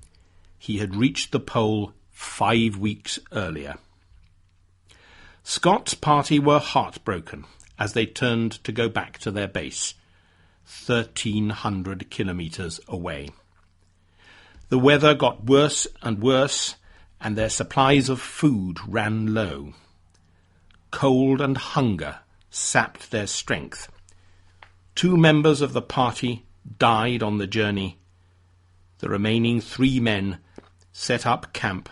He had reached the pole 5 weeks earlier. Scott's party were heartbroken as they turned to go back to their base, 1,300 kilometres away. The weather got worse and worse, and their supplies of food ran low. Cold and hunger sapped their strength. 2 members of the party died on the journey. The remaining 3 men set up camp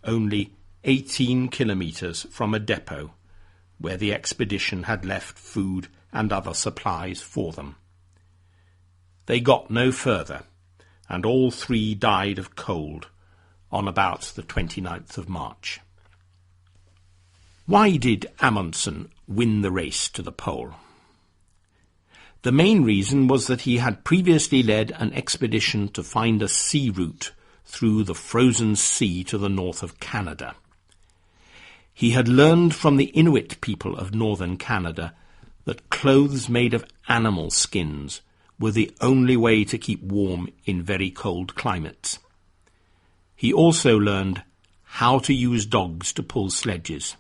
only 18 kilometres from a depot where the expedition had left food and other supplies for them. They got no further, and all 3 died of cold on about the 29th of March. Why did Amundsen win the race to the pole? The main reason was that he had previously led an expedition to find a sea route through the frozen sea to the north of Canada. He had learned from the Inuit people of northern Canada that clothes made of animal skins were the only way to keep warm in very cold climates. He also learned how to use dogs to pull sledges,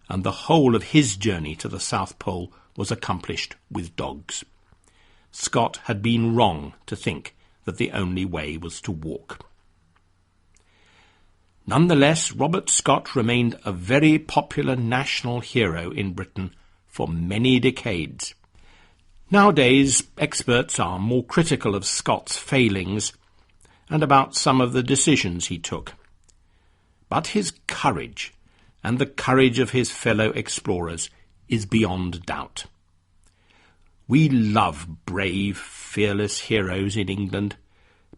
and the whole of his journey to the South Pole was accomplished with dogs. Scott had been wrong to think that the only way was to walk. Nonetheless, Robert Scott remained a very popular national hero in Britain for many decades. Nowadays, experts are more critical of Scott's failings and about some of the decisions he took. But his courage, and the courage of his fellow explorers, is beyond doubt. We love brave, fearless heroes in England,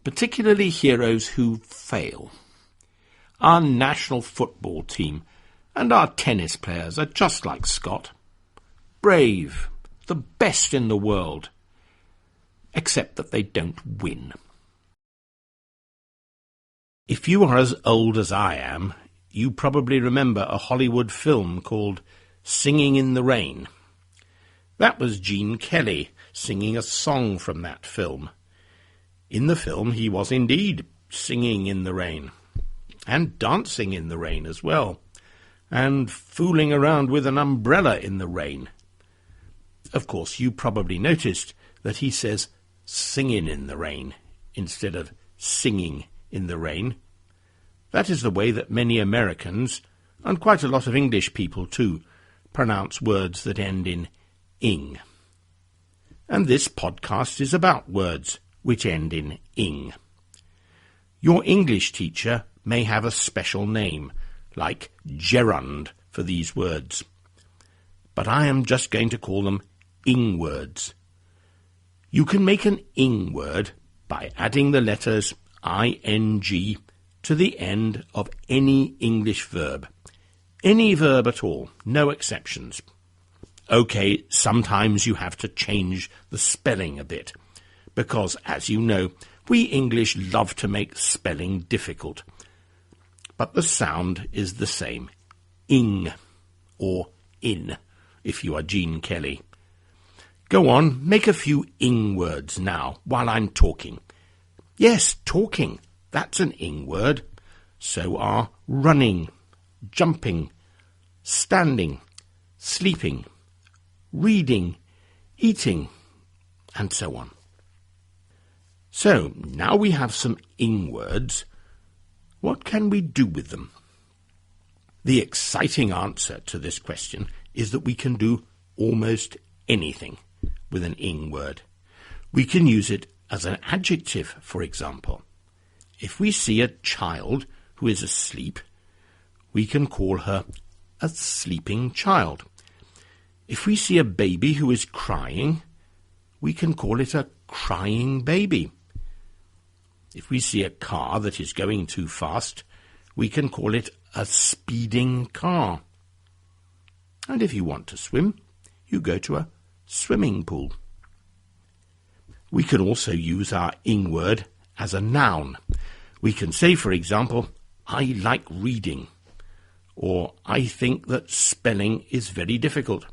particularly heroes who fail. Our national football team and our tennis players are just like Scott. Brave, the best in the world, except that they don't win. If you are as old as I am, you probably remember a Hollywood film called Singing in the Rain. That was Gene Kelly singing a song from that film. In the film, he was indeed singing in the rain, and dancing in the rain as well, and fooling around with an umbrella in the rain. Of course, you probably noticed that he says singing in the rain instead of singing in the rain. That is the way that many Americans, and quite a lot of English people too, pronounce words that end in ing. And this podcast is about words which end in ing. Your English teacher may have a special name, like gerund, for these words. But I am just going to call them ing words. You can make an ing word by adding the letters ing to the end of any English verb. Any verb at all, no exceptions. OK, sometimes you have to change the spelling a bit, because, as you know, we English love to make spelling difficult. But the sound is the same. Ing, or in, if you are Gene Kelly. Go on, make a few ing words now, while I'm talking. Yes, talking, that's an ing word. So are running, jumping, standing, sleeping, reading, eating, and so on. So, now we have some ing words. What can we do with them? The exciting answer to this question is that we can do almost anything with an ing word. We can use it as an adjective, for example. If we see a child who is asleep, we can call her a sleeping child. If we see a baby who is crying, we can call it a crying baby. If we see a car that is going too fast, we can call it a speeding car. And if you want to swim, you go to a swimming pool. We can also use our ing word as a noun. We can say, for example, I like reading, or I think that spelling is very difficult.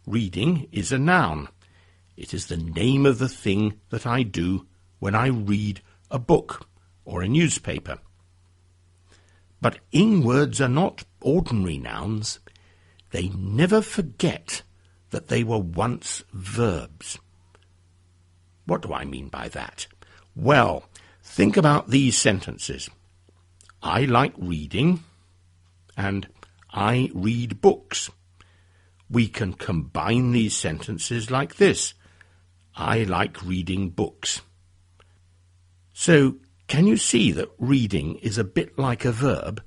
Reading is a noun. It is the name of the thing that I do when I read a book or a newspaper. But ing words are not ordinary nouns. They never forget that they were once verbs. What do I mean by that? Well, think about these sentences. I like reading, and I read books. We can combine these sentences like this. I like reading books. So, can you see that reading is a bit like a verb?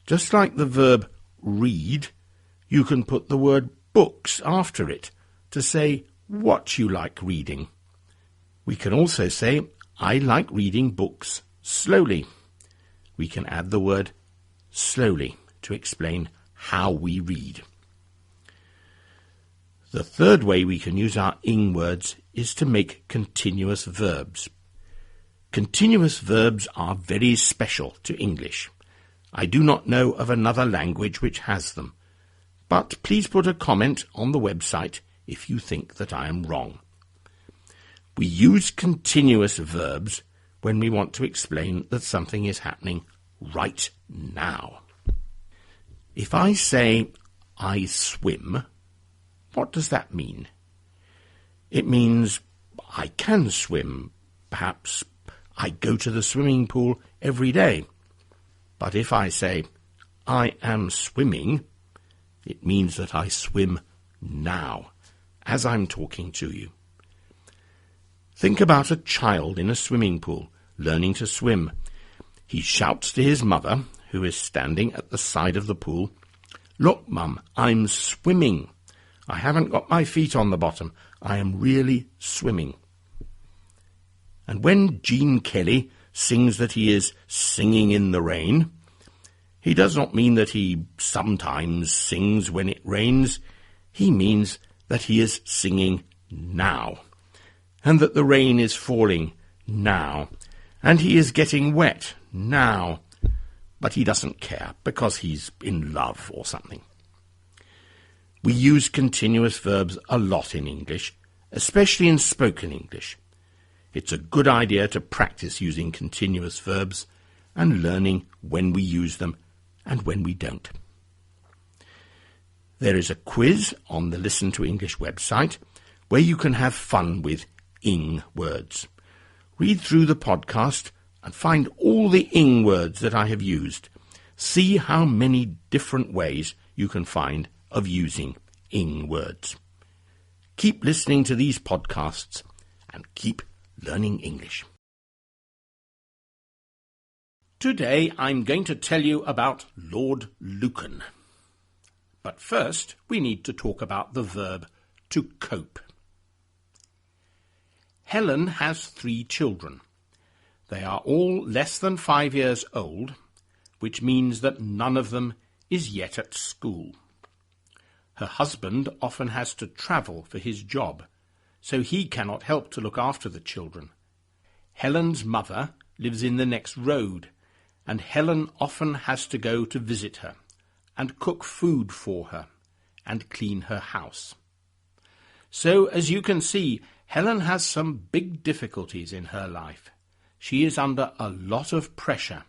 Just like the verb read, you can put the word books after it to say what you like reading. We can also say, I like reading books slowly. We can add the word slowly to explain how we read. The third way we can use our ing words is to make continuous verbs. Continuous verbs are very special to English. I do not know of another language which has them, but please put a comment on the website if you think that I am wrong. We use continuous verbs when we want to explain that something is happening right now. If I say, I swim, what does that mean? It means I can swim. Perhaps I go to the swimming pool every day. But if I say, I am swimming, it means that I swim now, as I'm talking to you. Think about a child in a swimming pool, learning to swim. He shouts to his mother, who is standing at the side of the pool, "Look, Mum, I'm swimming. I haven't got my feet on the bottom. I am really swimming." And when Gene Kelly sings that he is singing in the rain, he does not mean that he sometimes sings when it rains. He means that he is singing now, and that the rain is falling now, and he is getting wet now. But he doesn't care, because he's in love or something. We use continuous verbs a lot in English, especially in spoken English. It's a good idea to practice using continuous verbs and learning when we use them and when we don't. There is a quiz on the Listen to English website where you can have fun with ing words. Read through the podcast and find all the ing words that I have used. See how many different ways you can find of using ing words. Keep listening to these podcasts and keep learning English. Today I'm going to tell you about Lord Lucan. But first we need to talk about the verb to cope. Helen has 3 children. They are all less than 5 years old, which means that none of them is yet at school. Her husband often has to travel for his job, so he cannot help to look after the children. Helen's mother lives in the next road, and Helen often has to go to visit her, and cook food for her, and clean her house. So, as you can see, Helen has some big difficulties in her life. She is under a lot of pressure.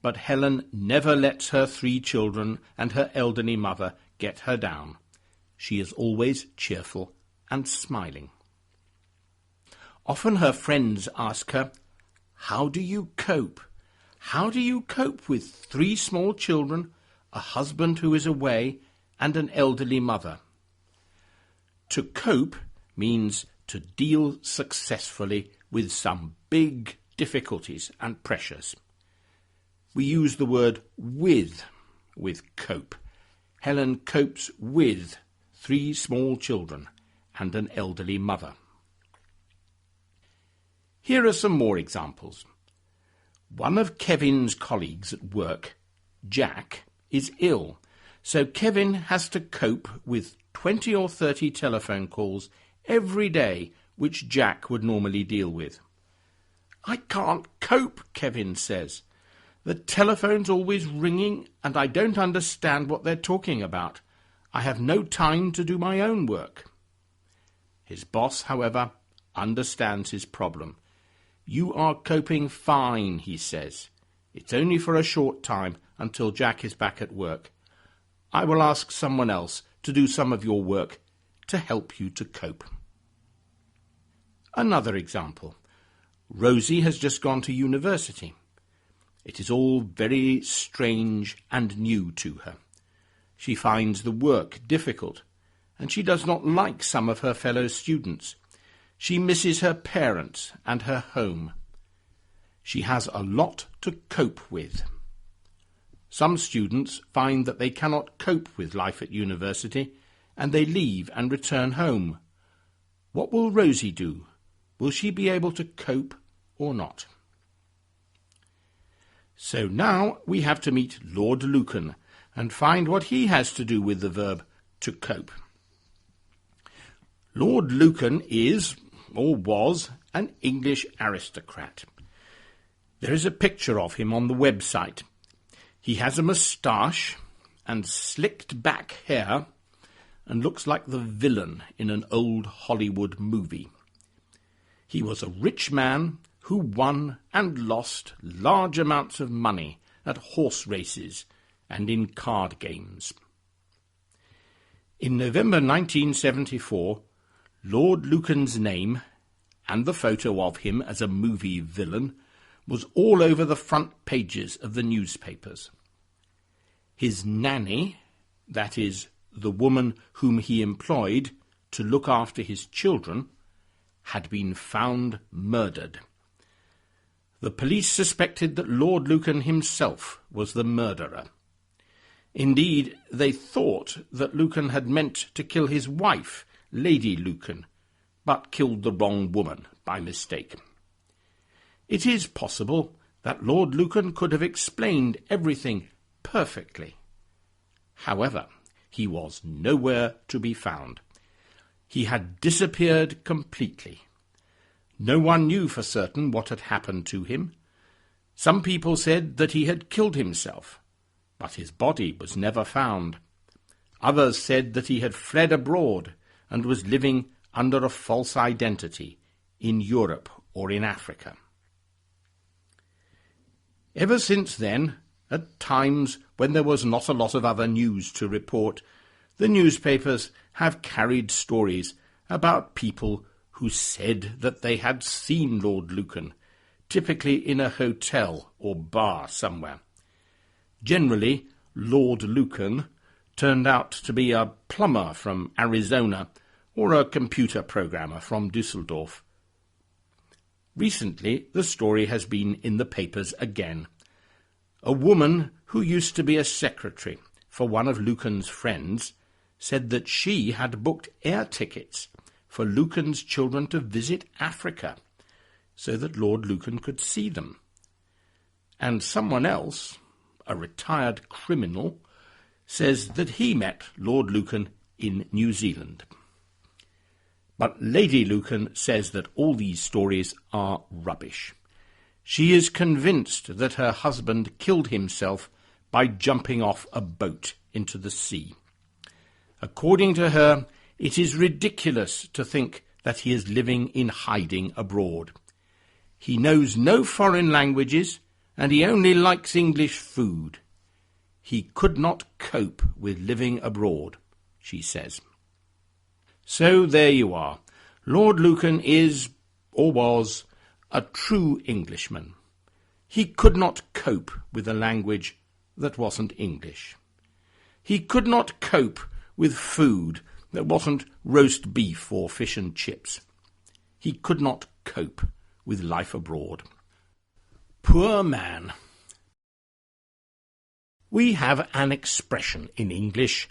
But Helen never lets her 3 children and her elderly mother get her down. She is always cheerful and smiling. Often her friends ask her, "How do you cope? How do you cope with 3 small children, a husband who is away, and an elderly mother?" To cope means to deal successfully with some big difficulties and pressures. We use the word with cope. Helen copes with 3 small children and an elderly mother. Here are some more examples. One of Kevin's colleagues at work, Jack, is ill, so Kevin has to cope with 20 or 30 telephone calls every day, which Jack would normally deal with. "I can't cope," Kevin says. "The telephone's always ringing, and I don't understand what they're talking about. I have no time to do my own work." His boss, however, understands his problem. "You are coping fine," he says. "It's only for a short time until Jack is back at work. I will ask someone else to do some of your work to help you to cope." Another example. Rosie has just gone to university. It is all very strange and new to her. She finds the work difficult, and she does not like some of her fellow students. She misses her parents and her home. She has a lot to cope with. Some students find that they cannot cope with life at university, and they leave and return home. What will Rosie do? Will she be able to cope or not? So now we have to meet Lord Lucan and find what he has to do with the verb to cope. Lord Lucan is, or was, an English aristocrat. There is a picture of him on the website. He has a moustache and slicked back hair and looks like the villain in an old Hollywood movie. He was a rich man who won and lost large amounts of money at horse races and in card games. In November 1974, Lord Lucan's name and the photo of him as a movie villain was all over the front pages of the newspapers. His nanny, that is, the woman whom he employed to look after his children, had been found murdered. The police suspected that Lord Lucan himself was the murderer. Indeed, they thought that Lucan had meant to kill his wife, Lady Lucan, but killed the wrong woman by mistake. It is possible that Lord Lucan could have explained everything perfectly. However, he was nowhere to be found. He had disappeared completely. No one knew for certain what had happened to him. Some people said that he had killed himself, but his body was never found. Others said that he had fled abroad and was living under a false identity in Europe or in Africa. Ever since then, at times when there was not a lot of other news to report, the newspapers have carried stories about people who said that they had seen Lord Lucan, typically in a hotel or bar somewhere. Generally, Lord Lucan turned out to be a plumber from Arizona or a computer programmer from Düsseldorf. Recently, the story has been in the papers again. A woman who used to be a secretary for one of Lucan's friends said that she had booked air tickets for Lucan's children to visit Africa so that Lord Lucan could see them. And someone else, a retired criminal, says that he met Lord Lucan in New Zealand. But Lady Lucan says that all these stories are rubbish. She is convinced that her husband killed himself by jumping off a boat into the sea. According to her, it is ridiculous to think that he is living in hiding abroad. He knows no foreign languages, and he only likes English food. He could not cope with living abroad, she says. So there you are. Lord Lucan is, or was, a true Englishman. He could not cope with a language that wasn't English. He could not cope with food that wasn't roast beef or fish and chips. He could not cope with life abroad. Poor man. We have an expression in English,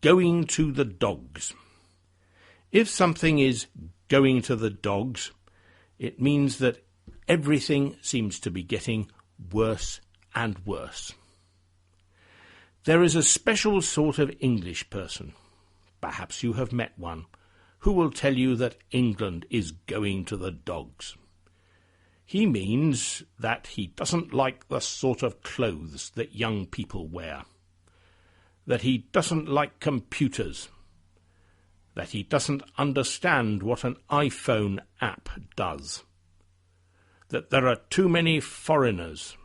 going to the dogs. If something is going to the dogs, it means that everything seems to be getting worse and worse. There is a special sort of English person, perhaps you have met one, who will tell you that England is going to the dogs. He means that he doesn't like the sort of clothes that young people wear, that he doesn't like computers, that he doesn't understand what an iPhone app does, that there are too many foreigners,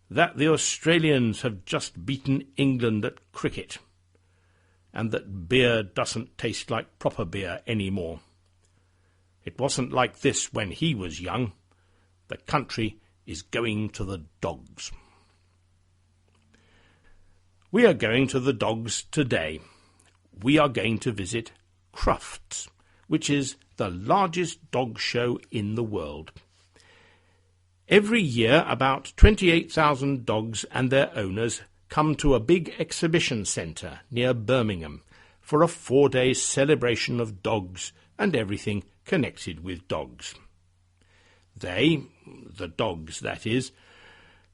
that the Australians have just beaten England at cricket, and that beer doesn't taste like proper beer anymore. It wasn't like this when he was young. The country is going to the dogs. We are going to the dogs today. We are going to visit Crufts, which is the largest dog show in the world. Every year, about 28,000 dogs and their owners come to a big exhibition centre near Birmingham for a 4-day celebration of dogs and everything connected with dogs. They, the dogs that is,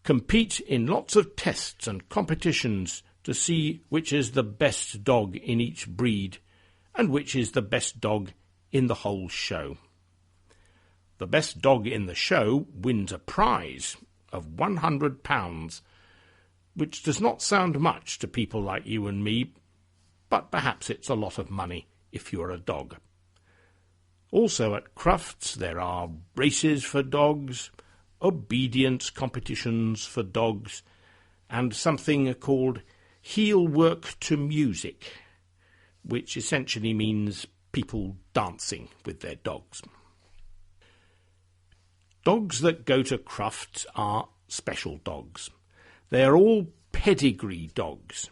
compete in lots of tests and competitions to see which is the best dog in each breed and which is the best dog in the whole show. The best dog in the show wins a prize of £100, which does not sound much to people like you and me, but perhaps it's a lot of money if you're a dog. Also at Crufts there are races for dogs, obedience competitions for dogs, and something called heel work to music, which essentially means people dancing with their dogs. Dogs that go to Crufts are special dogs. They are all pedigree dogs,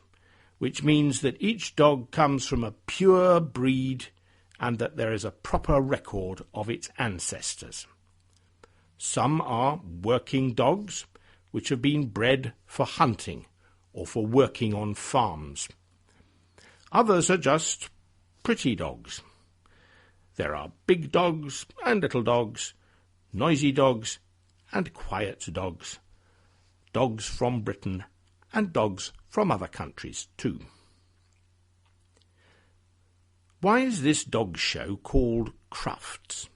which means that each dog comes from a pure breed and that there is a proper record of its ancestors. Some are working dogs, which have been bred for hunting or for working on farms. Others are just pretty dogs. There are big dogs and little dogs, noisy dogs and quiet dogs, dogs from Britain and dogs from other countries too. Why is this dog show called Crufts?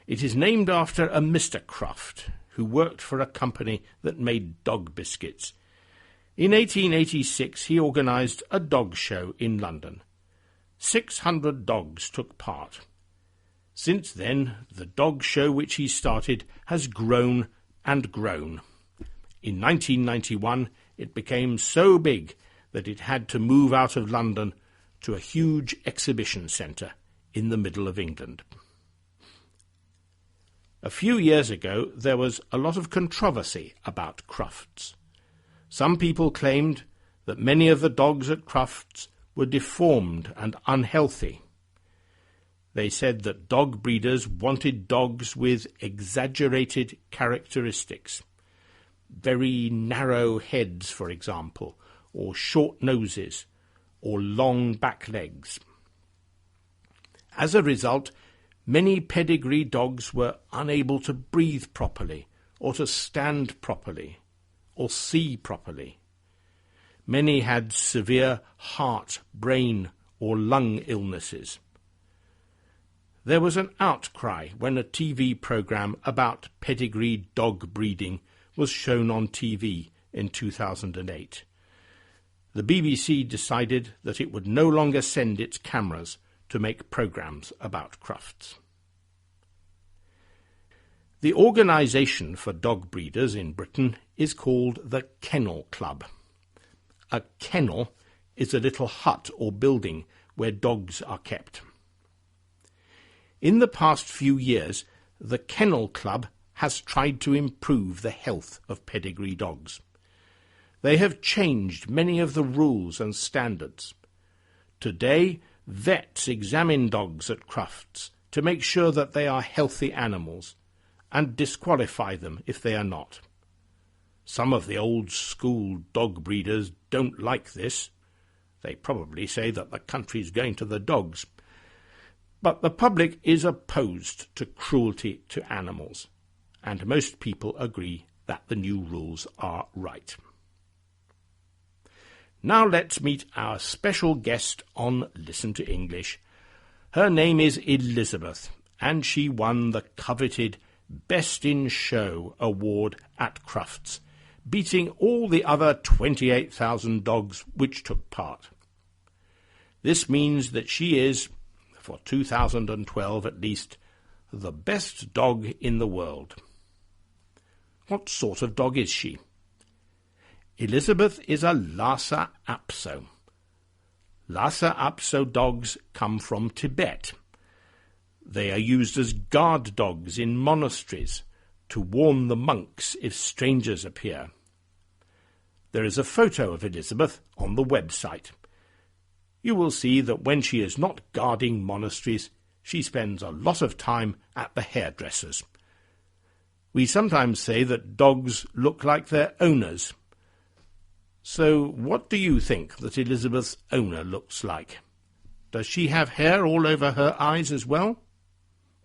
It is named after a Mr. Cruft, who worked for a company that made dog biscuits. In 1886 he organised a dog show in London. 600 dogs took part. Since then, the dog show which he started has grown and grown. In 1991 it became so big that it had to move out of London to a huge exhibition centre in the middle of England. A few years ago there was a lot of controversy about Crufts. Some people claimed that many of the dogs at Crufts were deformed and unhealthy. They said that dog breeders wanted dogs with exaggerated characteristics. Very narrow heads, for example, or short noses, or long back legs. As a result, many pedigree dogs were unable to breathe properly, or to stand properly, or see properly. Many had severe heart, brain, or lung illnesses. There was an outcry when a TV programme about pedigree dog breeding was shown on TV in 2008. The BBC decided that it would no longer send its cameras to make programmes about Crufts. The organisation for dog breeders in Britain is called the Kennel Club. A kennel is a little hut or building where dogs are kept. In the past few years, the Kennel Club has tried to improve the health of pedigree dogs. They have changed many of the rules and standards. Today, vets examine dogs at Crufts to make sure that they are healthy animals and disqualify them if they are not. Some of the old-school dog breeders don't like this. They probably say that the country's going to the dogs. But the public is opposed to cruelty to animals, and most people agree that the new rules are right. Now let's meet our special guest on Listen to English. Her name is Elizabeth, and she won the coveted Best in Show award at Crufts, beating all the other 28,000 dogs which took part. This means that she is, for 2012 at least, the best dog in the world. What sort of dog is she? Elizabeth is a Lhasa Apso. Lhasa Apso dogs come from Tibet. They are used as guard dogs in monasteries to warn the monks if strangers appear. There is a photo of Elizabeth on the website. You will see that when she is not guarding monasteries, she spends a lot of time at the hairdressers. We sometimes say that dogs look like their owners. So what do you think that Elizabeth's owner looks like? Does she have hair all over her eyes as well?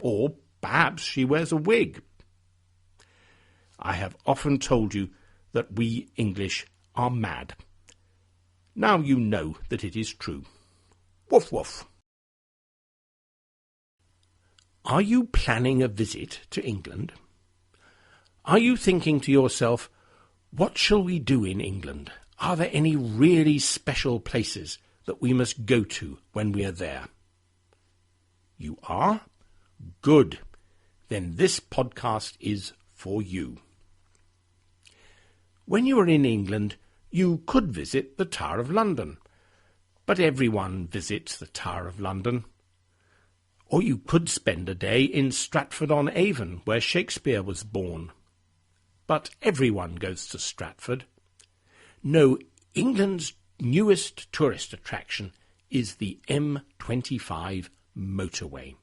Or perhaps she wears a wig. I have often told you that we English are mad. Now you know that it is true. Woof woof. Are you planning a visit to England? Are you thinking to yourself, what shall we do in England? Are there any really special places that we must go to when we are there? You are? Good. Then this podcast is for you. When you are in England, you could visit the Tower of London. But everyone visits the Tower of London. Or you could spend a day in Stratford-on-Avon, where Shakespeare was born. But everyone goes to Stratford. No, England's newest tourist attraction is the M25 Motorway,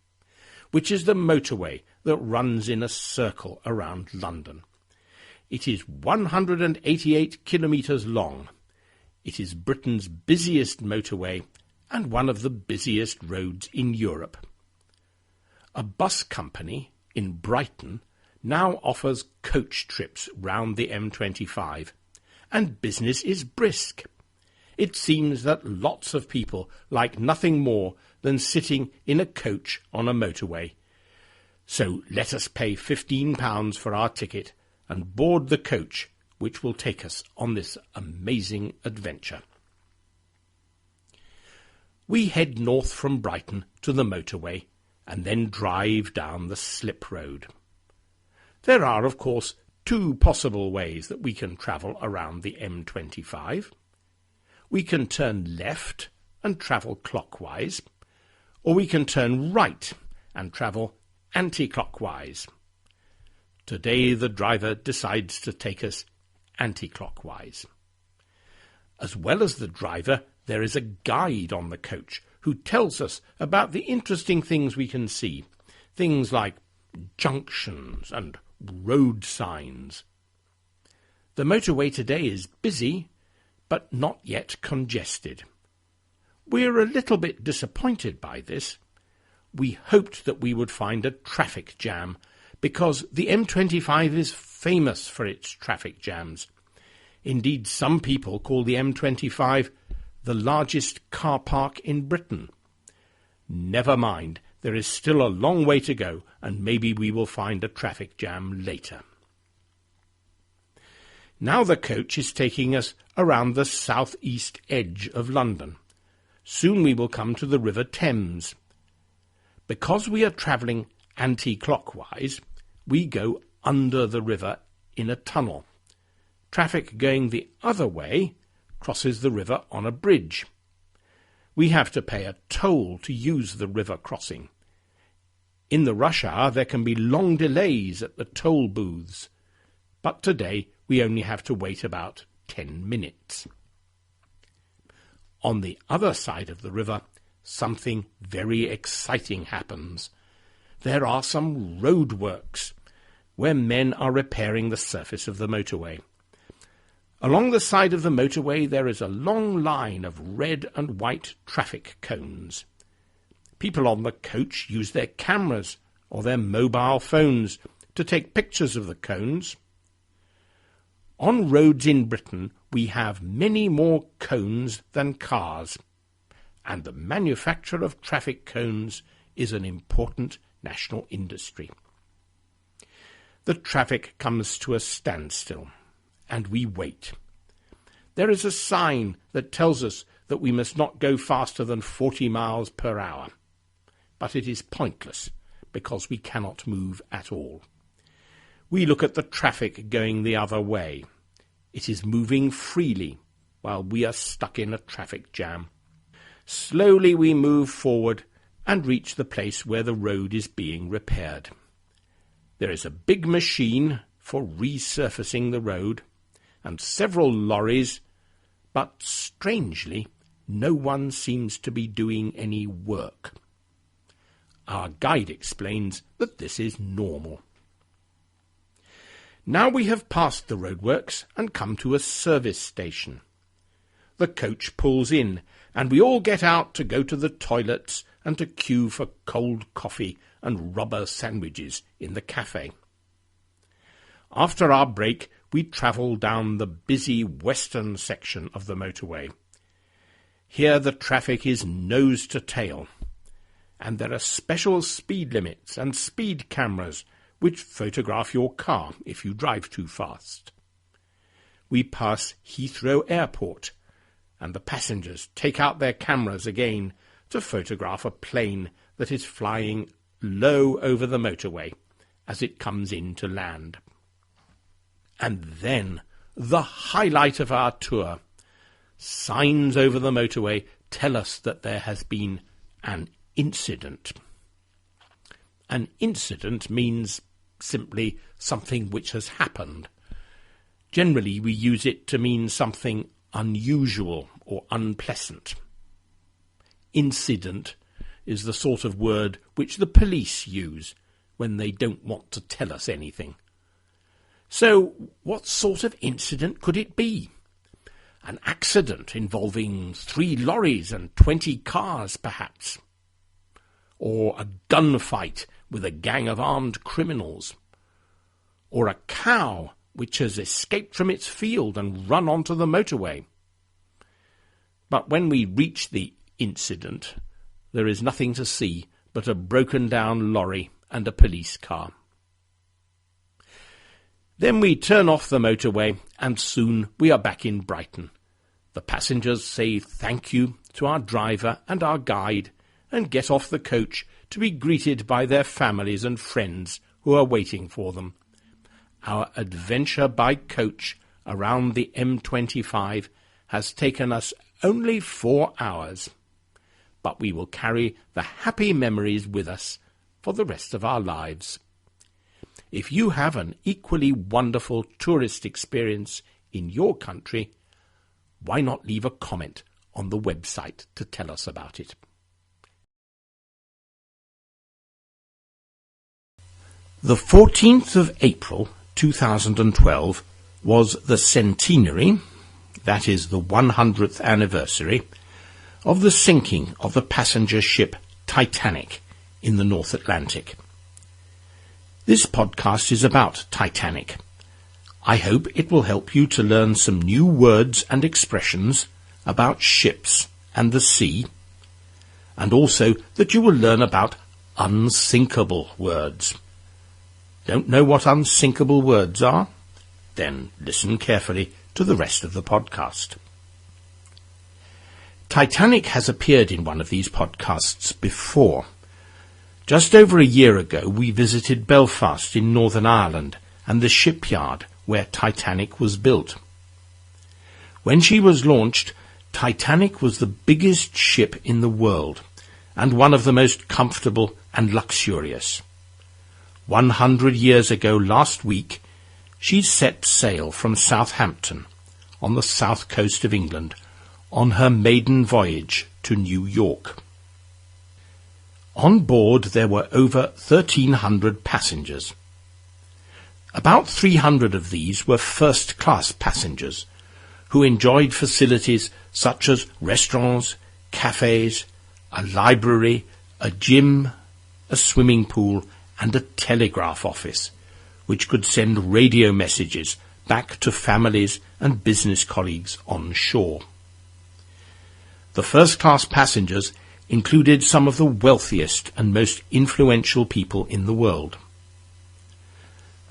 which is the motorway that runs in a circle around London. It is 188 kilometres long. It is Britain's busiest motorway and one of the busiest roads in Europe. A bus company in Brighton now offers coach trips round the M25, and business is brisk. It seems that lots of people like nothing more than sitting in a coach on a motorway. So let us pay £15 for our ticket and board the coach which will take us on this amazing adventure. We head north from Brighton to the motorway and then drive down the slip road. There are, of course, two possible ways that we can travel around the M25. We can turn left and travel clockwise, or we can turn right and travel anti-clockwise. Today the driver decides to take us anti-clockwise. As well as the driver, there is a guide on the coach who tells us about the interesting things we can see, things like junctions and road signs. The motorway today is busy, but not yet congested. We're a little bit disappointed by this. We hoped that we would find a traffic jam, because the M25 is famous for its traffic jams. Indeed, some people call the M25 the largest car park in Britain. Never mind, there is still a long way to go, and maybe we will find a traffic jam later. Now the coach is taking us around the south-east edge of London. Soon we will come to the River Thames. Because we are travelling anti-clockwise, we go under the river in a tunnel. Traffic going the other way crosses the river on a bridge. We have to pay a toll to use the river crossing. In the rush hour there can be long delays at the toll booths, but today we only have to wait about 10 minutes. On the other side of the river, something very exciting happens. There are some roadworks where men are repairing the surface of the motorway. Along the side of the motorway there is a long line of red and white traffic cones. People on the coach use their cameras or their mobile phones to take pictures of the cones. On roads in Britain we have many more cones than cars, and the manufacture of traffic cones is an important national industry. The traffic comes to a standstill, and we wait. There is a sign that tells us that we must not go faster than 40 miles per hour, but it is pointless because we cannot move at all. We look at the traffic going the other way. It is moving freely while we are stuck in a traffic jam. Slowly we move forward and reach the place where the road is being repaired. There is a big machine for resurfacing the road and several lorries, but strangely no one seems to be doing any work. Our guide explains that this is normal. Now we have passed the roadworks and come to a service station. The coach pulls in, and we all get out to go to the toilets and to queue for cold coffee and rubber sandwiches in the cafe. After our break, we travel down the busy western section of the motorway. Here the traffic is nose to tail, and there are special speed limits and speed cameras which photograph your car if you drive too fast. We pass Heathrow Airport, and the passengers take out their cameras again to photograph a plane that is flying low over the motorway as it comes in to land. And then, the highlight of our tour, signs over the motorway tell us that there has been an incident. an incident means simply something which has happened. Generally, we use it to mean something unusual or unpleasant. Incident is the sort of word which the police use when they don't want to tell us anything. So, what sort of incident could it be? An accident involving 3 lorries and 20 cars, perhaps. Or a gunfight with a gang of armed criminals. Or a cow which has escaped from its field and run onto the motorway. But when we reach the incident, there is nothing to see but a broken-down lorry and a police car. Then we turn off the motorway, and soon we are back in Brighton. The passengers say thank you to our driver and our guide, and get off the coach to be greeted by their families and friends who are waiting for them. Our adventure by coach around the M25 has taken us only 4 hours, but we will carry the happy memories with us for the rest of our lives. If you have an equally wonderful tourist experience in your country, why not leave a comment on the website to tell us about it? The 14th of April 2012 was the centenary, that is the 100th anniversary, of the sinking of the passenger ship Titanic in the North Atlantic. This podcast is about Titanic. I hope it will help you to learn some new words and expressions about ships and the sea, and also that you will learn about unsinkable words. Don't know what unsinkable words are? Then listen carefully to the rest of the podcast. Titanic has appeared in one of these podcasts before. Just over a year ago, we visited Belfast in Northern Ireland and the shipyard where Titanic was built. When she was launched, Titanic was the biggest ship in the world and one of the most comfortable and luxurious. 100 years ago last week, she set sail from Southampton on the south coast of England on her maiden voyage to New York. On board there were over 1,300 passengers. About 300 of these were first-class passengers who enjoyed facilities such as restaurants, cafes, a library, a gym, a swimming pool and a telegraph office, which could send radio messages back to families and business colleagues on shore. The first-class passengers included some of the wealthiest and most influential people in the world.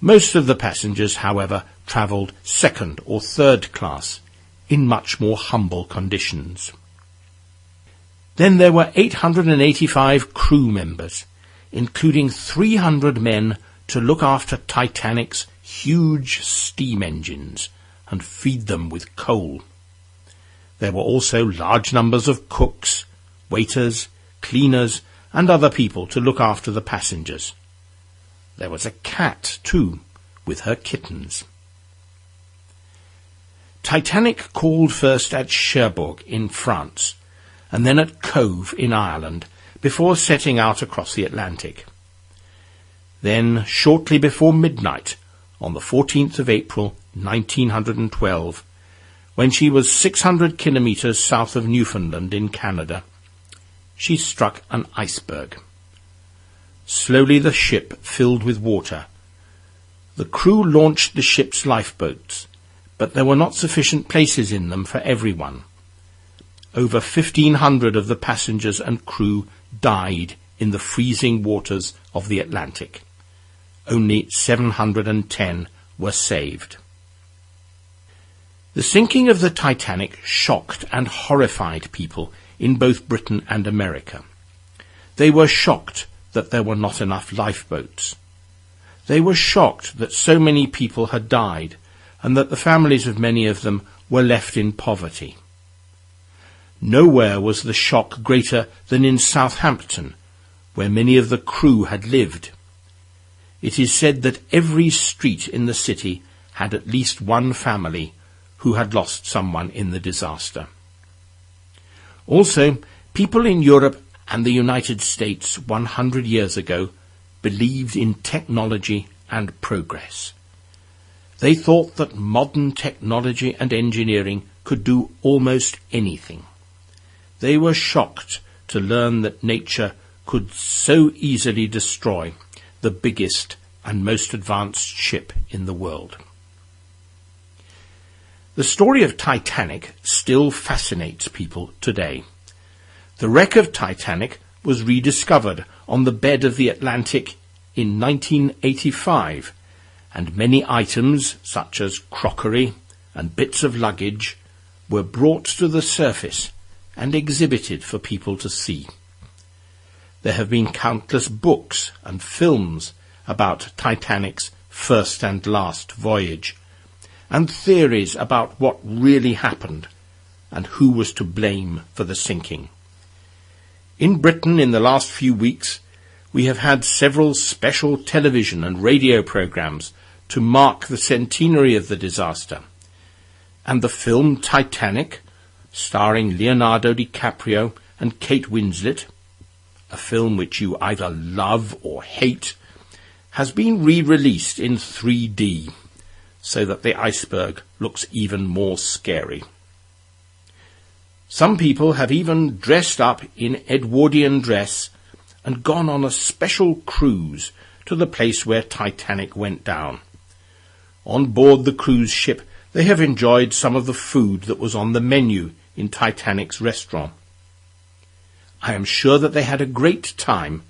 Most of the passengers, however, travelled second or third class in much more humble conditions. Then there were 885 crew members, including 300 men to look after Titanic's huge steam engines and feed them with coal. There were also large numbers of cooks, waiters, cleaners, and other people to look after the passengers. There was a cat, too, with her kittens. Titanic called first at Cherbourg in France, and then at Cove in Ireland, before setting out across the Atlantic. Then, shortly before midnight, on the 14th of April 1912, when she was 600 kilometres south of Newfoundland in Canada, she struck an iceberg. Slowly the ship filled with water. The crew launched the ship's lifeboats, but there were not sufficient places in them for everyone. Over 1,500 of the passengers and crew died in the freezing waters of the Atlantic. Only 710 were saved. The sinking of the Titanic shocked and horrified people in both Britain and America. They were shocked that there were not enough lifeboats. They were shocked that so many people had died and that the families of many of them were left in poverty. Nowhere was the shock greater than in Southampton, where many of the crew had lived. It is said that every street in the city had at least one family who had lost someone in the disaster. Also, people in Europe and the United States 100 years ago believed in technology and progress. They thought that modern technology and engineering could do almost anything. They were shocked to learn that nature could so easily destroy the biggest and most advanced ship in the world. The story of Titanic still fascinates people today. The wreck of Titanic was rediscovered on the bed of the Atlantic in 1985, and many items, such as crockery and bits of luggage, were brought to the surface and exhibited for people to see. There have been countless books and films about Titanic's first and last voyage, and theories about what really happened and who was to blame for the sinking. In Britain, in the last few weeks, we have had several special television and radio programmes to mark the centenary of the disaster, and the film Titanic, starring Leonardo DiCaprio and Kate Winslet, a film which you either love or hate, has been re-released in 3D, so that the iceberg looks even more scary. Some people have even dressed up in Edwardian dress and gone on a special cruise to the place where Titanic went down. On board the cruise ship, they have enjoyed some of the food that was on the menu in Titanic's restaurant. I am sure that they had a great time,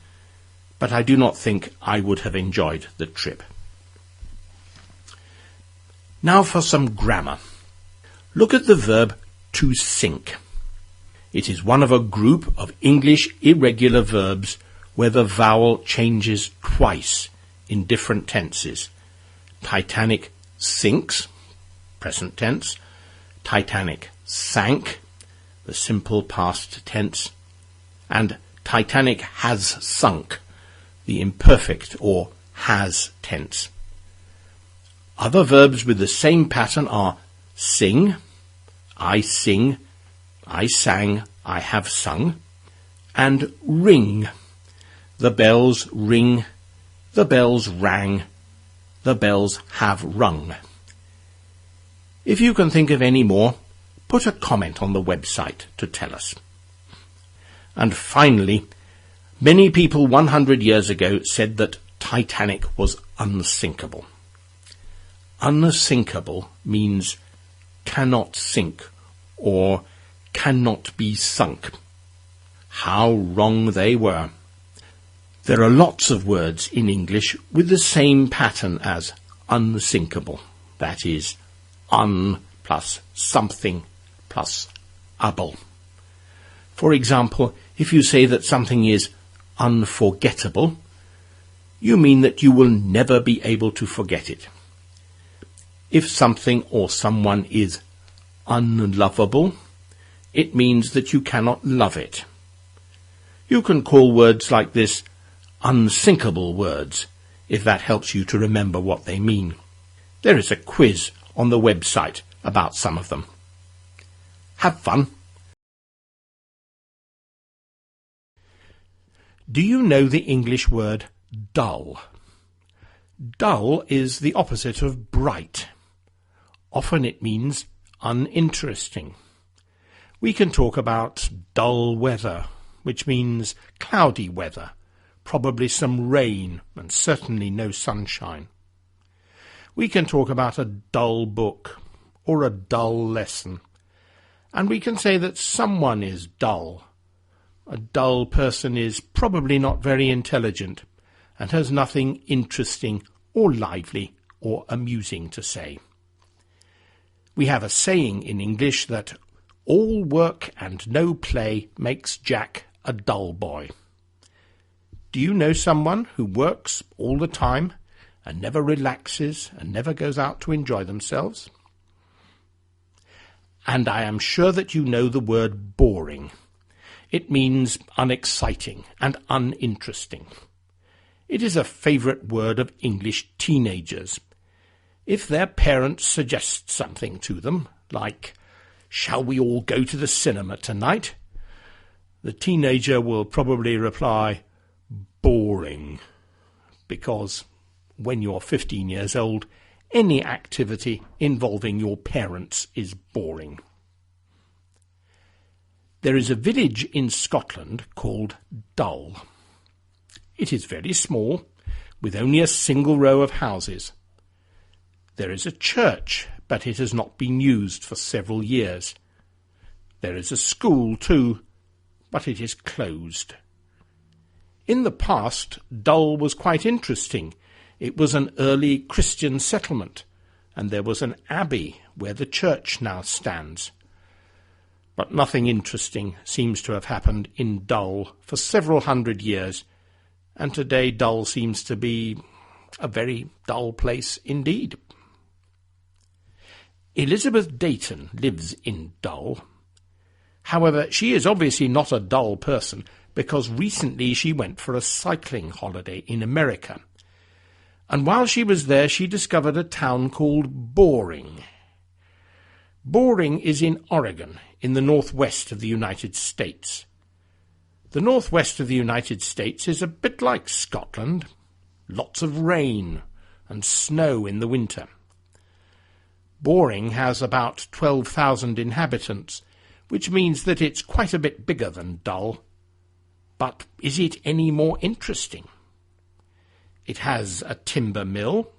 but I do not think I would have enjoyed the trip. Now for some grammar. Look at the verb to sink. It is one of a group of English irregular verbs where the vowel changes twice in different tenses. Titanic sinks, present tense. Titanic sank, the simple past tense. And Titanic has sunk, the imperfect or has tense. Other verbs with the same pattern are sing, I sang, I have sung, and ring. The bells ring, the bells rang, the bells have rung. If you can think of any more, put a comment on the website to tell us. And finally, many people 100 years ago said that Titanic was unsinkable. Unsinkable means cannot sink or cannot be sunk. How wrong they were. There are lots of words in English with the same pattern as unsinkable. That is, un plus something plus able. For example, if you say that something is unforgettable, you mean that you will never be able to forget it. If something or someone is unlovable, it means that you cannot love it. You can call words like this unsinkable words, if that helps you to remember what they mean. There is a quiz on the website about some of them. Have fun! Do you know the English word dull? Dull is the opposite of bright. Often it means uninteresting. We can talk about dull weather, which means cloudy weather, probably some rain and certainly no sunshine. We can talk about a dull book or a dull lesson, and we can say that someone is dull. A dull person is probably not very intelligent and has nothing interesting or lively or amusing to say. We have a saying in English that all work and no play makes Jack a dull boy. Do you know someone who works all the time and never relaxes and never goes out to enjoy themselves? And I am sure that you know the word boring. it means unexciting and uninteresting. It is a favourite word of English teenagers. If their parents suggest something to them, like, "Shall we all go to the cinema tonight?" the teenager will probably reply, "Boring," because when you're 15 years old, any activity involving your parents is boring. There is a village in Scotland called Dull. It is very small, with only a single row of houses. There is a church, but it has not been used for several years. There is a school too, but it is closed. In the past, Dull was quite interesting. It was an early Christian settlement, and there was an abbey where the church now stands. But nothing interesting seems to have happened in Dull for several hundred years, and today Dull seems to be a very dull place indeed. Elizabeth Dayton lives in Dull. However, she is obviously not a dull person, because recently she went for a cycling holiday in America. And while she was there, she discovered a town called Boring. Boring is in Oregon, in the northwest of the United States. The northwest of the United States is a bit like Scotland. Lots of rain and snow in the winter. Boring has about 12,000 inhabitants, which means that it's quite a bit bigger than Dull. But is it any more interesting? It has a timber mill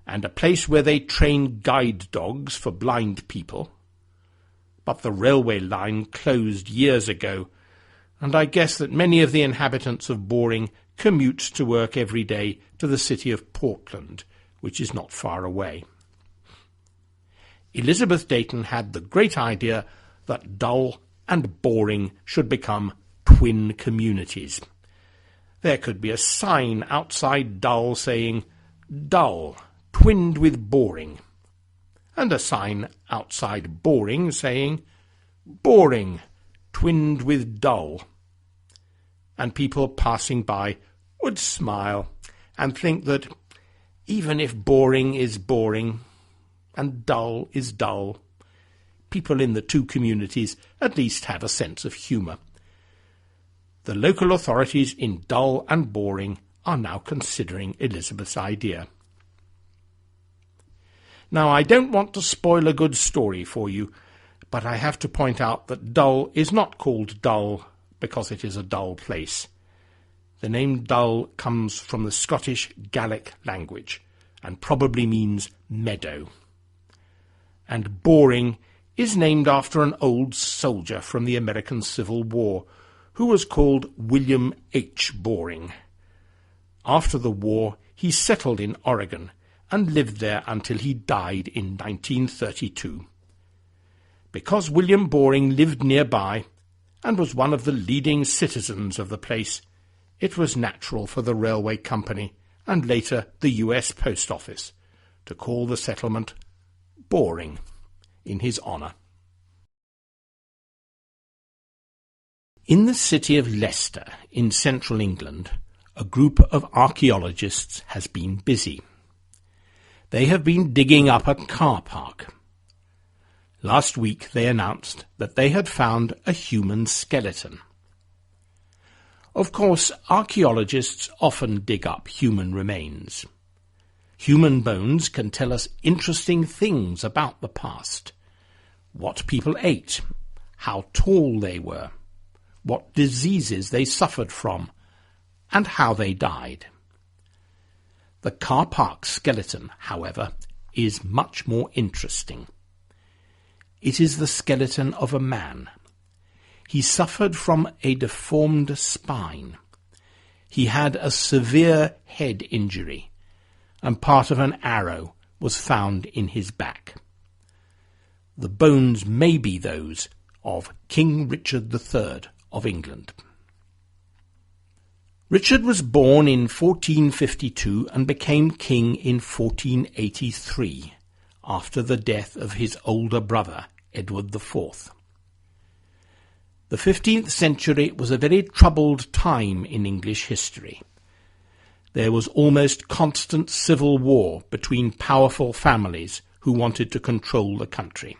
and a place where they train guide dogs for blind people. But the railway line closed years ago, and I guess that many of the inhabitants of Boring commute to work every day to the city of Portland, which is not far away. Elizabeth Dayton had the great idea that Dull and Boring should become twin communities. There could be a sign outside Dull saying, "Dull, twinned with Boring," and a sign outside Boring saying, "Boring, twinned with Dull." And people passing by would smile and think that even if Boring is boring and Dull is dull, people in the two communities at least have a sense of humour. The local authorities in Dull and Boring are now considering Elizabeth's idea. Now, I don't want to spoil a good story for you, but I have to point out that Dull is not called Dull because it is a dull place. The name Dull comes from the Scottish Gaelic language and probably means meadow. And Boring is named after an old soldier from the American Civil War who was called William H. Boring. After the war, he settled in Oregon and lived there until he died in 1932. Because William Boring lived nearby and was one of the leading citizens of the place, it was natural for the railway company and later the US Post Office to call the settlement Boring in his honour. In the city of Leicester in central England, a group of archaeologists has been busy. They have been digging up a car park. Last week they announced that they had found a human skeleton. Of course, archaeologists often dig up human remains. Human bones can tell us interesting things about the past. What people ate, how tall they were, what diseases they suffered from, and how they died. The car park skeleton, however, is much more interesting. It is the skeleton of a man. He suffered from a deformed spine. He had a severe head injury, and part of an arrow was found in his back. The bones may be those of King Richard III of England. Richard was born in 1452 and became king in 1483, after the death of his older brother, Edward IV. The 15th century was a very troubled time in English history. There was almost constant civil war between powerful families who wanted to control the country.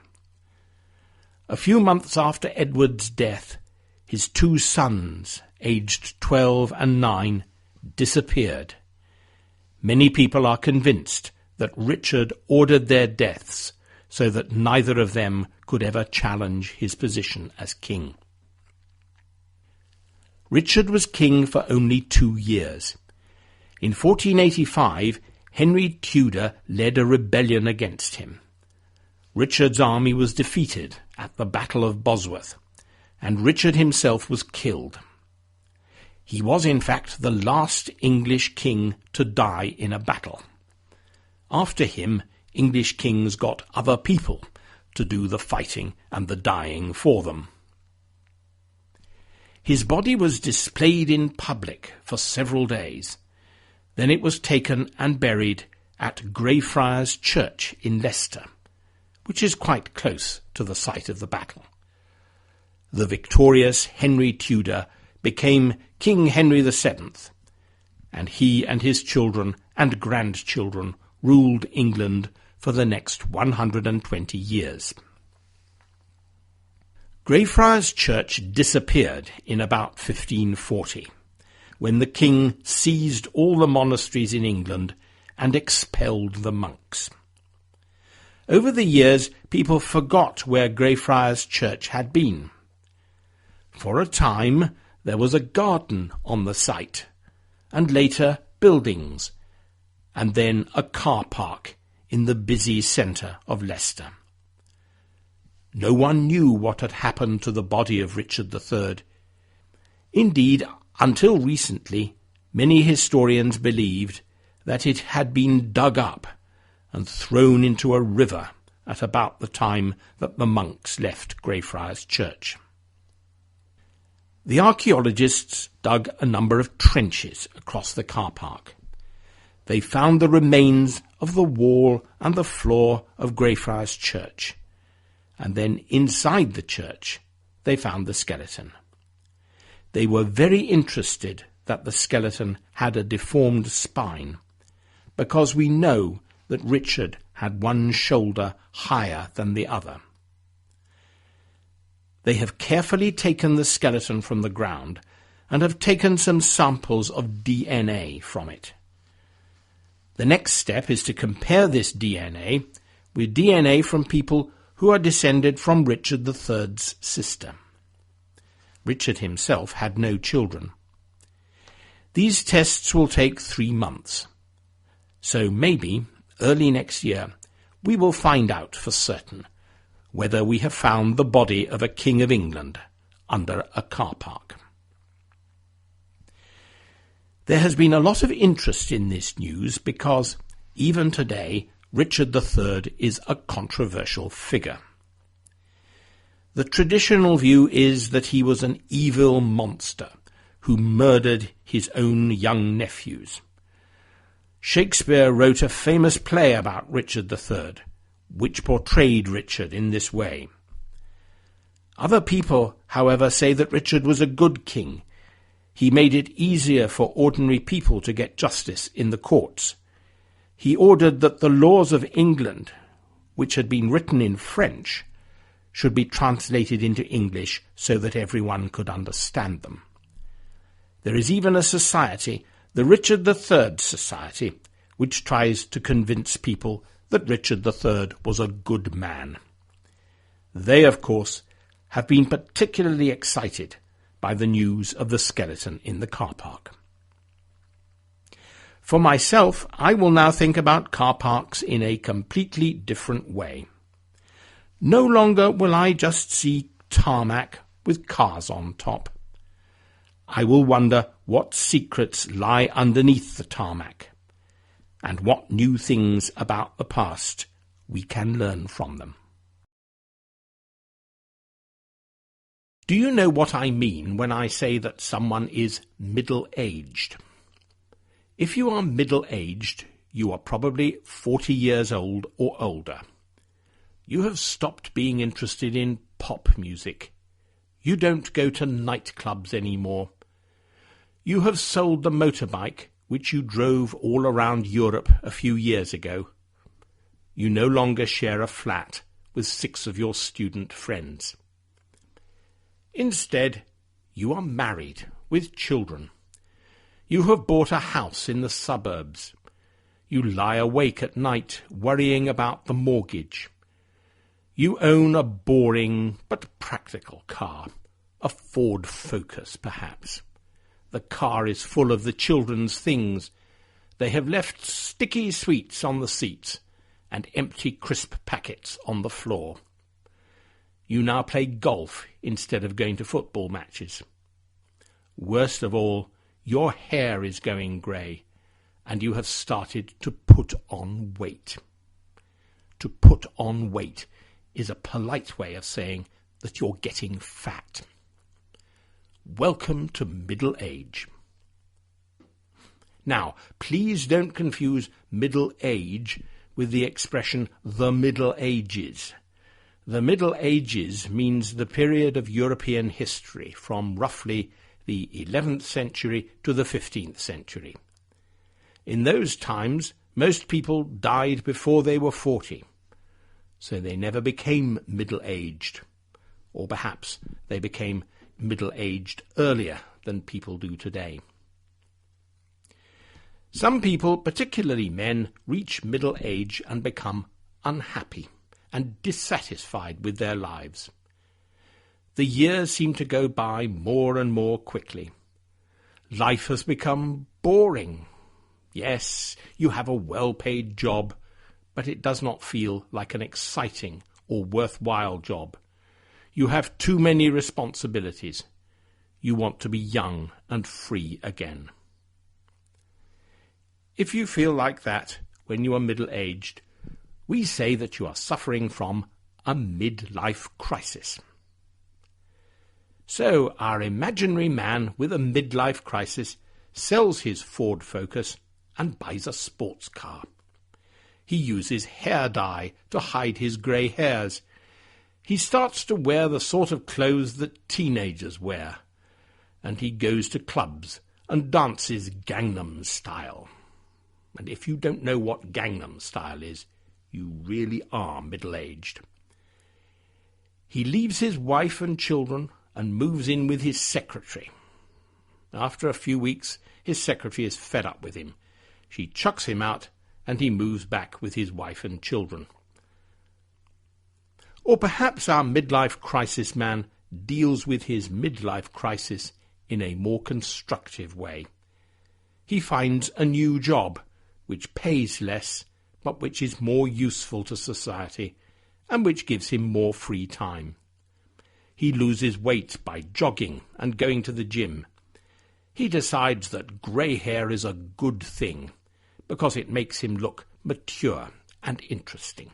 A few months after Edward's death, his two sons, aged 12 and 9, disappeared. Many people are convinced that Richard ordered their deaths so that neither of them could ever challenge his position as king. Richard was king for only 2 years. In 1485, Henry Tudor led a rebellion against him. Richard's army was defeated at the Battle of Bosworth, and Richard himself was killed. He was in fact the last English king to die in a battle. After him, English kings got other people to do the fighting and the dying for them. His body was displayed in public for several days. Then it was taken and buried at Greyfriars Church in Leicester, which is quite close to the site of the battle. The victorious Henry Tudor became King Henry VII, and he and his children and grandchildren ruled England for the next 120 years. Greyfriars Church disappeared in about 1540, when the king seized all the monasteries in England and expelled the monks. Over the years, people forgot where Greyfriars Church had been. For a time, there was a garden on the site, and later buildings, and then a car park in the busy centre of Leicester. No one knew what had happened to the body of Richard III. Indeed, until recently, many historians believed that it had been dug up and thrown into a river at about the time that the monks left Greyfriars Church. The archaeologists dug a number of trenches across the car park. They found the remains of the wall and the floor of Greyfriars Church, and then inside the church they found the skeleton. They were very interested that the skeleton had a deformed spine, because we know that Richard had one shoulder higher than the other. They have carefully taken the skeleton from the ground and have taken some samples of DNA from it. The next step is to compare this DNA with DNA from people who are descended from Richard III's sister. Richard himself had no children. These tests will take 3 months. So maybe, early next year, we will find out for certain whether we have found the body of a King of England under a car park. There has been a lot of interest in this news because, even today, Richard III is a controversial figure. The traditional view is that he was an evil monster who murdered his own young nephews. Shakespeare wrote a famous play about Richard III, which portrayed Richard in this way. Other people, however, say that Richard was a good king. He made it easier for ordinary people to get justice in the courts. He ordered that the laws of England, which had been written in French, should be translated into English so that everyone could understand them. There is even a society, the Richard III Society, which tries to convince people that Richard III was a good man. They, of course, have been particularly excited by the news of the skeleton in the car park. For myself, I will now think about car parks in a completely different way. No longer will I just see tarmac with cars on top. I will wonder what secrets lie underneath the tarmac, and what new things about the past we can learn from them. Do you know what I mean when I say that someone is middle-aged? If you are middle-aged, you are probably 40 years old or older. You have stopped being interested in pop music. You don't go to nightclubs anymore. You have sold the motorbike which you drove all around Europe a few years ago. You no longer share a flat with 6 of your student friends. Instead, you are married with children. You have bought a house in the suburbs. You lie awake at night worrying about the mortgage. You own a boring but practical car, a Ford Focus perhaps. The car is full of the children's things. They have left sticky sweets on the seats and empty crisp packets on the floor. You now play golf instead of going to football matches. Worst of all, your hair is going grey, and you have started to put on weight. To put on weight is a polite way of saying that you're getting fat. Welcome to middle age. Now, please don't confuse middle age with the expression the Middle Ages. The Middle Ages means the period of European history from roughly the 11th century to the 15th century. In those times, most people died before they were 40, so they never became middle-aged, or perhaps they became middle-aged earlier than people do today. Some people, particularly men, reach middle age and become unhappy and dissatisfied with their lives. The years seem to go by more and more quickly. Life has become boring. Yes, you have a well-paid job, but it does not feel like an exciting or worthwhile job. You have too many responsibilities. You want to be young and free again. If you feel like that when you are middle-aged, we say that you are suffering from a midlife crisis. So our imaginary man with a midlife crisis sells his Ford Focus and buys a sports car. He uses hair dye to hide his grey hairs. He starts to wear the sort of clothes that teenagers wear, and he goes to clubs and dances Gangnam Style. And if you don't know what Gangnam Style is, you really are middle-aged. He leaves his wife and children and moves in with his secretary. After a few weeks, his secretary is fed up with him. She chucks him out, and he moves back with his wife and children. Or perhaps our midlife crisis man deals with his midlife crisis in a more constructive way. He finds a new job, which pays less, but which is more useful to society, and which gives him more free time. He loses weight by jogging and going to the gym. He decides that grey hair is a good thing, because it makes him look mature and interesting.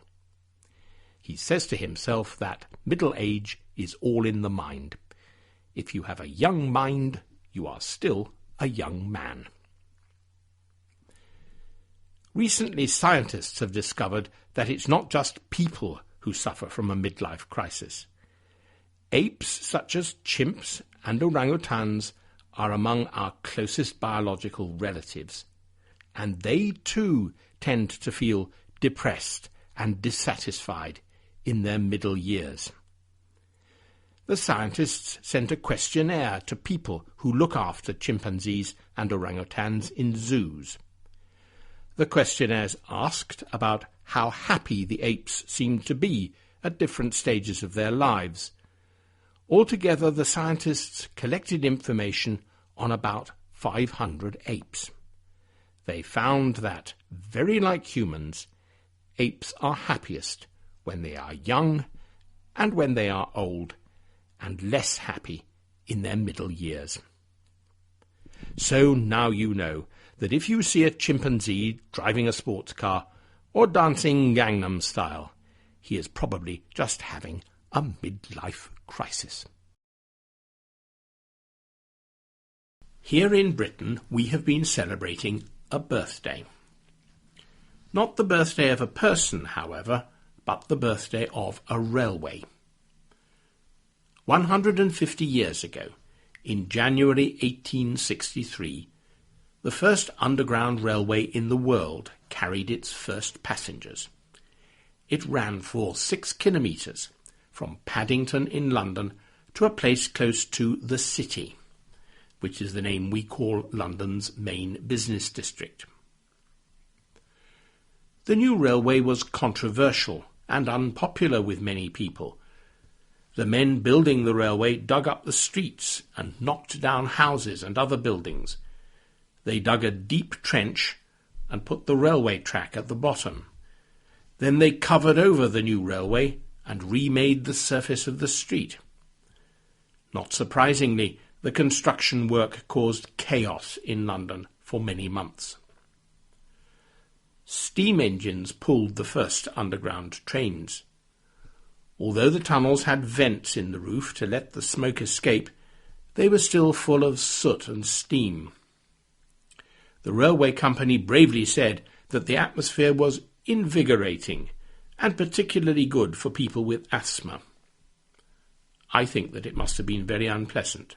He says to himself that middle age is all in the mind. If you have a young mind, you are still a young man. Recently, scientists have discovered that it's not just people who suffer from a midlife crisis. Apes such as chimps and orangutans are among our closest biological relatives, and they too tend to feel depressed and dissatisfied in their middle years. The scientists sent a questionnaire to people who look after chimpanzees and orangutans in zoos. The questionnaires asked about how happy the apes seemed to be at different stages of their lives. Altogether, the scientists collected information on about 500 apes. They found that, very like humans, apes are happiest when they are young and when they are old, and less happy in their middle years. So now you know that if you see a chimpanzee driving a sports car or dancing Gangnam Style, he is probably just having a midlife crisis. Here in Britain, we have been celebrating a birthday. Not the birthday of a person, however, but the birthday of a railway. 150 years ago, in January 1863, the first underground railway in the world carried its first passengers. It ran for 6 kilometres, from Paddington in London to a place close to the City, which is the name we call London's main business district. The new railway was controversial and unpopular with many people. The men building the railway dug up the streets and knocked down houses and other buildings. They dug a deep trench and put the railway track at the bottom. Then they covered over the new railway and remade the surface of the street. Not surprisingly, the construction work caused chaos in London for many months. Steam engines pulled the first underground trains. Although the tunnels had vents in the roof to let the smoke escape, they were still full of soot and steam. The railway company bravely said that the atmosphere was invigorating and particularly good for people with asthma. I think that it must have been very unpleasant.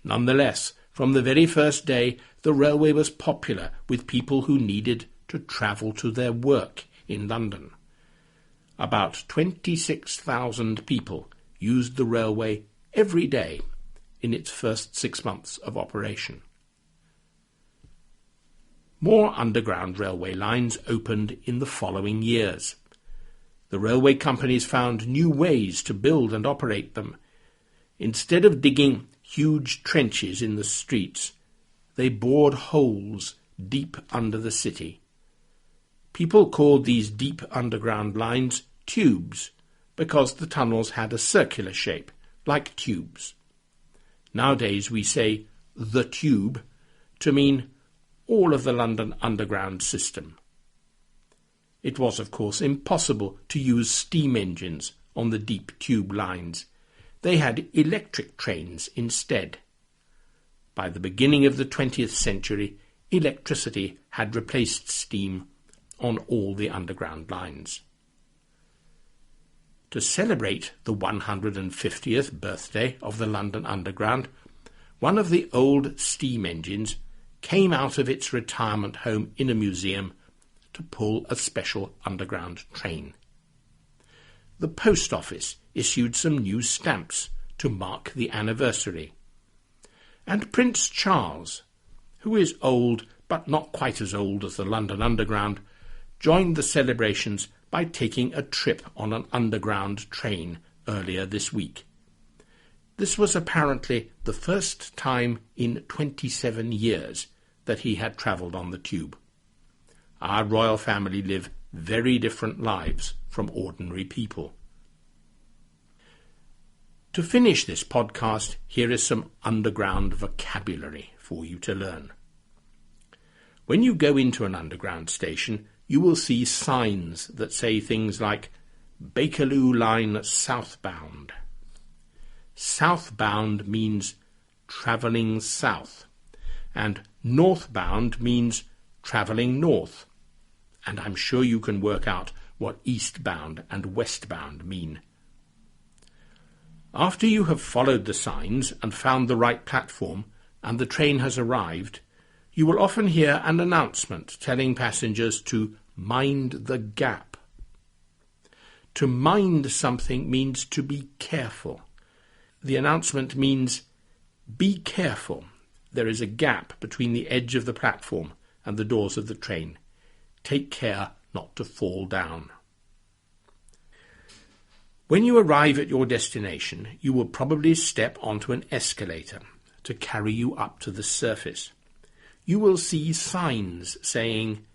Nonetheless, from the very first day, the railway was popular with people who needed to travel to their work in London. About 26,000 people used the railway every day in its first 6 months of operation. More underground railway lines opened in the following years. The railway companies found new ways to build and operate them. Instead of digging huge trenches in the streets, they bored holes deep under the city. People called these deep underground lines tubes because the tunnels had a circular shape, like tubes. Nowadays we say the tube to mean all of the London Underground system. It was, of course, impossible to use steam engines on the deep tube lines. They had electric trains instead. By the beginning of the 20th century, electricity had replaced steam on all the underground lines. To celebrate the 150th birthday of the London Underground, one of the old steam engines came out of its retirement home in a museum to pull a special underground train. The post office issued some new stamps to mark the anniversary. And Prince Charles, who is old but not quite as old as the London Underground, joined the celebrations by taking a trip on an underground train earlier this week. This was apparently the first time in 27 years that he had travelled on the tube. Our royal family live very different lives from ordinary people. To finish this podcast, here is some underground vocabulary for you to learn. When you go into an underground station, you will see signs that say things like Bakerloo Line southbound. Southbound means travelling south, and northbound means travelling north. And I'm sure you can work out what eastbound and westbound mean. After you have followed the signs and found the right platform and the train has arrived, you will often hear an announcement telling passengers to mind the gap. To mind something means to be careful. The announcement means, be careful. There is a gap between the edge of the platform and the doors of the train. Take care not to fall down. When you arrive at your destination, you will probably step onto an escalator to carry you up to the surface. You will see signs saying,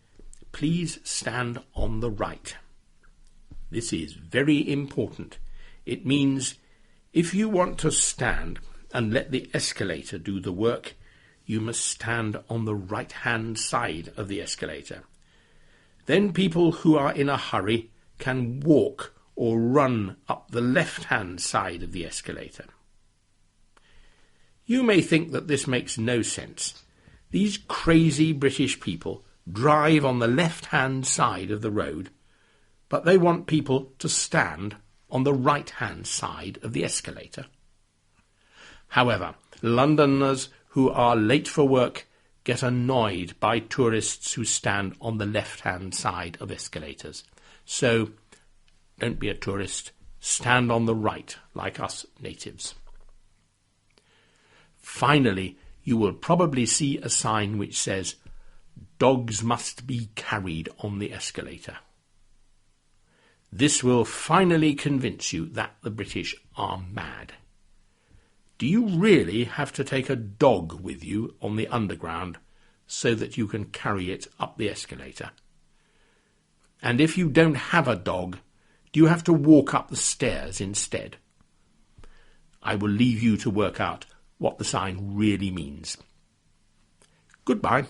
please stand on the right. This is very important. It means if you want to stand and let the escalator do the work, you must stand on the right-hand side of the escalator. Then people who are in a hurry can walk or run up the left-hand side of the escalator. You may think that this makes no sense. These crazy British people drive on the left-hand side of the road, but they want people to stand on the right-hand side of the escalator. However, Londoners who are late for work get annoyed by tourists who stand on the left-hand side of escalators. So, don't be a tourist. Stand on the right, like us natives. Finally, you will probably see a sign which says, "Dogs must be carried on the escalator." This will finally convince you that the British are mad. Do you really have to take a dog with you on the underground so that you can carry it up the escalator? And if you don't have a dog, do you have to walk up the stairs instead? I will leave you to work out what the sign really means. Goodbye.